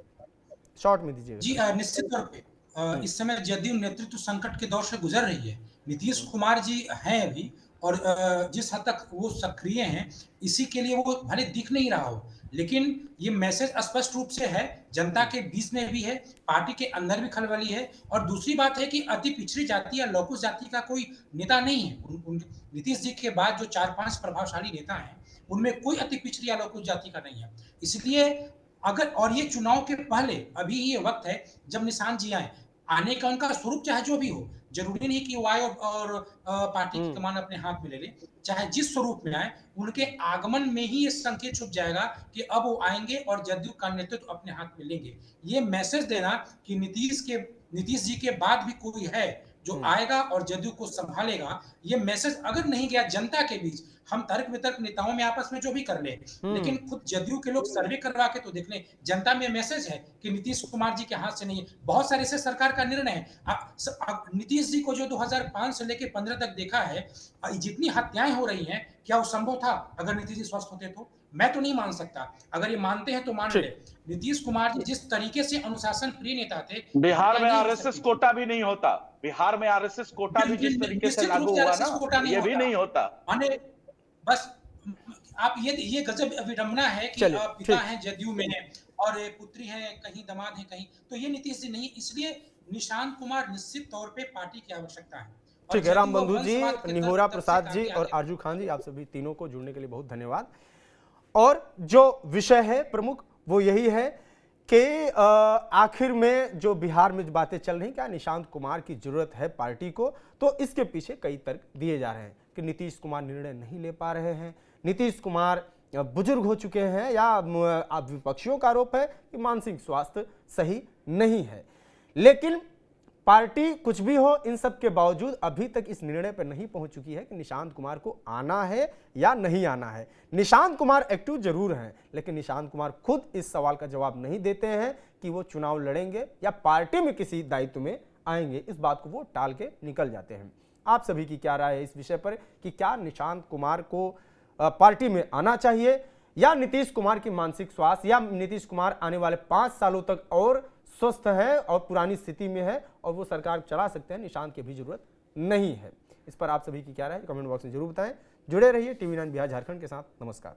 S1: शॉर्ट में दीजिएगा
S8: जी। निश्चित तौर पे इस समय जदयू नेतृत्व संकट के दौर से गुजर रही है। नीतीश कुमार जी हैं अभी, और जिस हद तक वो सक्रिय हैं, इसी के लिए वो भले दिख नहीं रहा हो, लेकिन ये मैसेज स्पष्ट रूप से है, जनता के बीच में भी है, पार्टी के अंदर भी खलबली है। और दूसरी बात है कि अति पिछड़ी जाति या लौकुश जाति का कोई नेता नहीं है। नीतीश जी के बाद जो 4-5 प्रभावशाली नेता हैं, उनमें कोई अति पिछड़ी या लौकुश जाति का नहीं है। इसलिए अगर, और ये चुनाव के पहले अभी ये वक्त है जब निशांत जी आने का उनका स्वरूप चाहे जो भी हो, जरूरी नहीं कि वो आए और पार्टी की कमान अपने हाथ में ले ले। चाहे जिस स्वरूप में आए, उनके आगमन में ही ये संकेत छुप जाएगा कि अब वो आएंगे और जदयू का नेतृत्व अपने हाथ में लेंगे। ये मैसेज देना कि नीतीश जी के बाद भी कोई है, जो आएगा और जदयू को संभालेगा, ये मैसेज अगर नहीं गया जनता के बीच, हम तर्क वितर्क नेताओं में आपस में जो भी कर ले, लेकिन खुद जदयू के लोग सर्वे करवा के तो देख लें, जनता में मैसेज है कि नीतीश कुमार जी के हाथ से नहीं है। बहुत सारे से सरकार का निर्णय है। नीतीश जी को जो 2005 से लेकर 15 तक देखा है, जितनी हत्याएं हो रही हैं, क्या वो संभव था अगर नीतीश जी स्वस्थ होते तो? मैं तो नहीं मान सकता। अगर ये मानते हैं तो मान ले। नीतीश कुमार जी जिस तरीके से अनुशासन प्रिय नेता थे,
S7: बिहार में आरएसएस कोटा भी नहीं होता। बिहार में आरएसएस कोटा भी जिस तरीके से लागू हुआ ना, ये भी नहीं होता।
S8: माने बस आप ये गजब विडंबना है कि पिता हैं जदयू में हैं और पुत्री हैं कहीं, दामाद हैं कहीं, तो ये नीतीश जी नहीं। इसलिए निशांत कुमार निश्चित तौर पे पार्टी की आवश्यकता है।
S1: ठीक है, राम बंधु जी, निहोरा प्रसाद जी और आरजू खान जी, आप सभी तीनों को जुड़ने के लिए बहुत धन्यवाद। और जो विषय है प्रमुख वो यही है कि आखिर में जो बिहार में बातें चल रही, क्या निशांत कुमार की जरूरत है पार्टी को, तो इसके पीछे कई तर्क दिए जा रहे हैं कि नीतीश कुमार निर्णय नहीं ले पा रहे हैं, नीतीश कुमार बुजुर्ग हो चुके हैं, या विपक्षियों का आरोप है कि मानसिक स्वास्थ्य सही नहीं है। लेकिन पार्टी कुछ भी हो, इन सब के बावजूद अभी तक इस निर्णय पर नहीं पहुंच चुकी है कि निशांत कुमार को आना है या नहीं आना है। निशांत कुमार एक्टिव जरूर हैं, लेकिन निशांत कुमार खुद इस सवाल का जवाब नहीं देते हैं कि वो चुनाव लड़ेंगे या पार्टी में किसी दायित्व में आएंगे। इस बात को वो टाल के निकल जाते हैं। आप सभी की क्या राय है इस विषय पर कि क्या निशांत कुमार को पार्टी में आना चाहिए, या नीतीश कुमार की मानसिक स्वास्थ्य, या नीतीश कुमार आने वाले 5 सालों तक और स्वस्थ है और पुरानी स्थिति में है और वो सरकार चला सकते हैं, निशांत की भी जरूरत नहीं है। इस पर आप सभी की क्या राय है कमेंट बॉक्स में जरूर बताएं। जुड़े रहिए TV9 बिहार झारखंड के साथ। नमस्कार।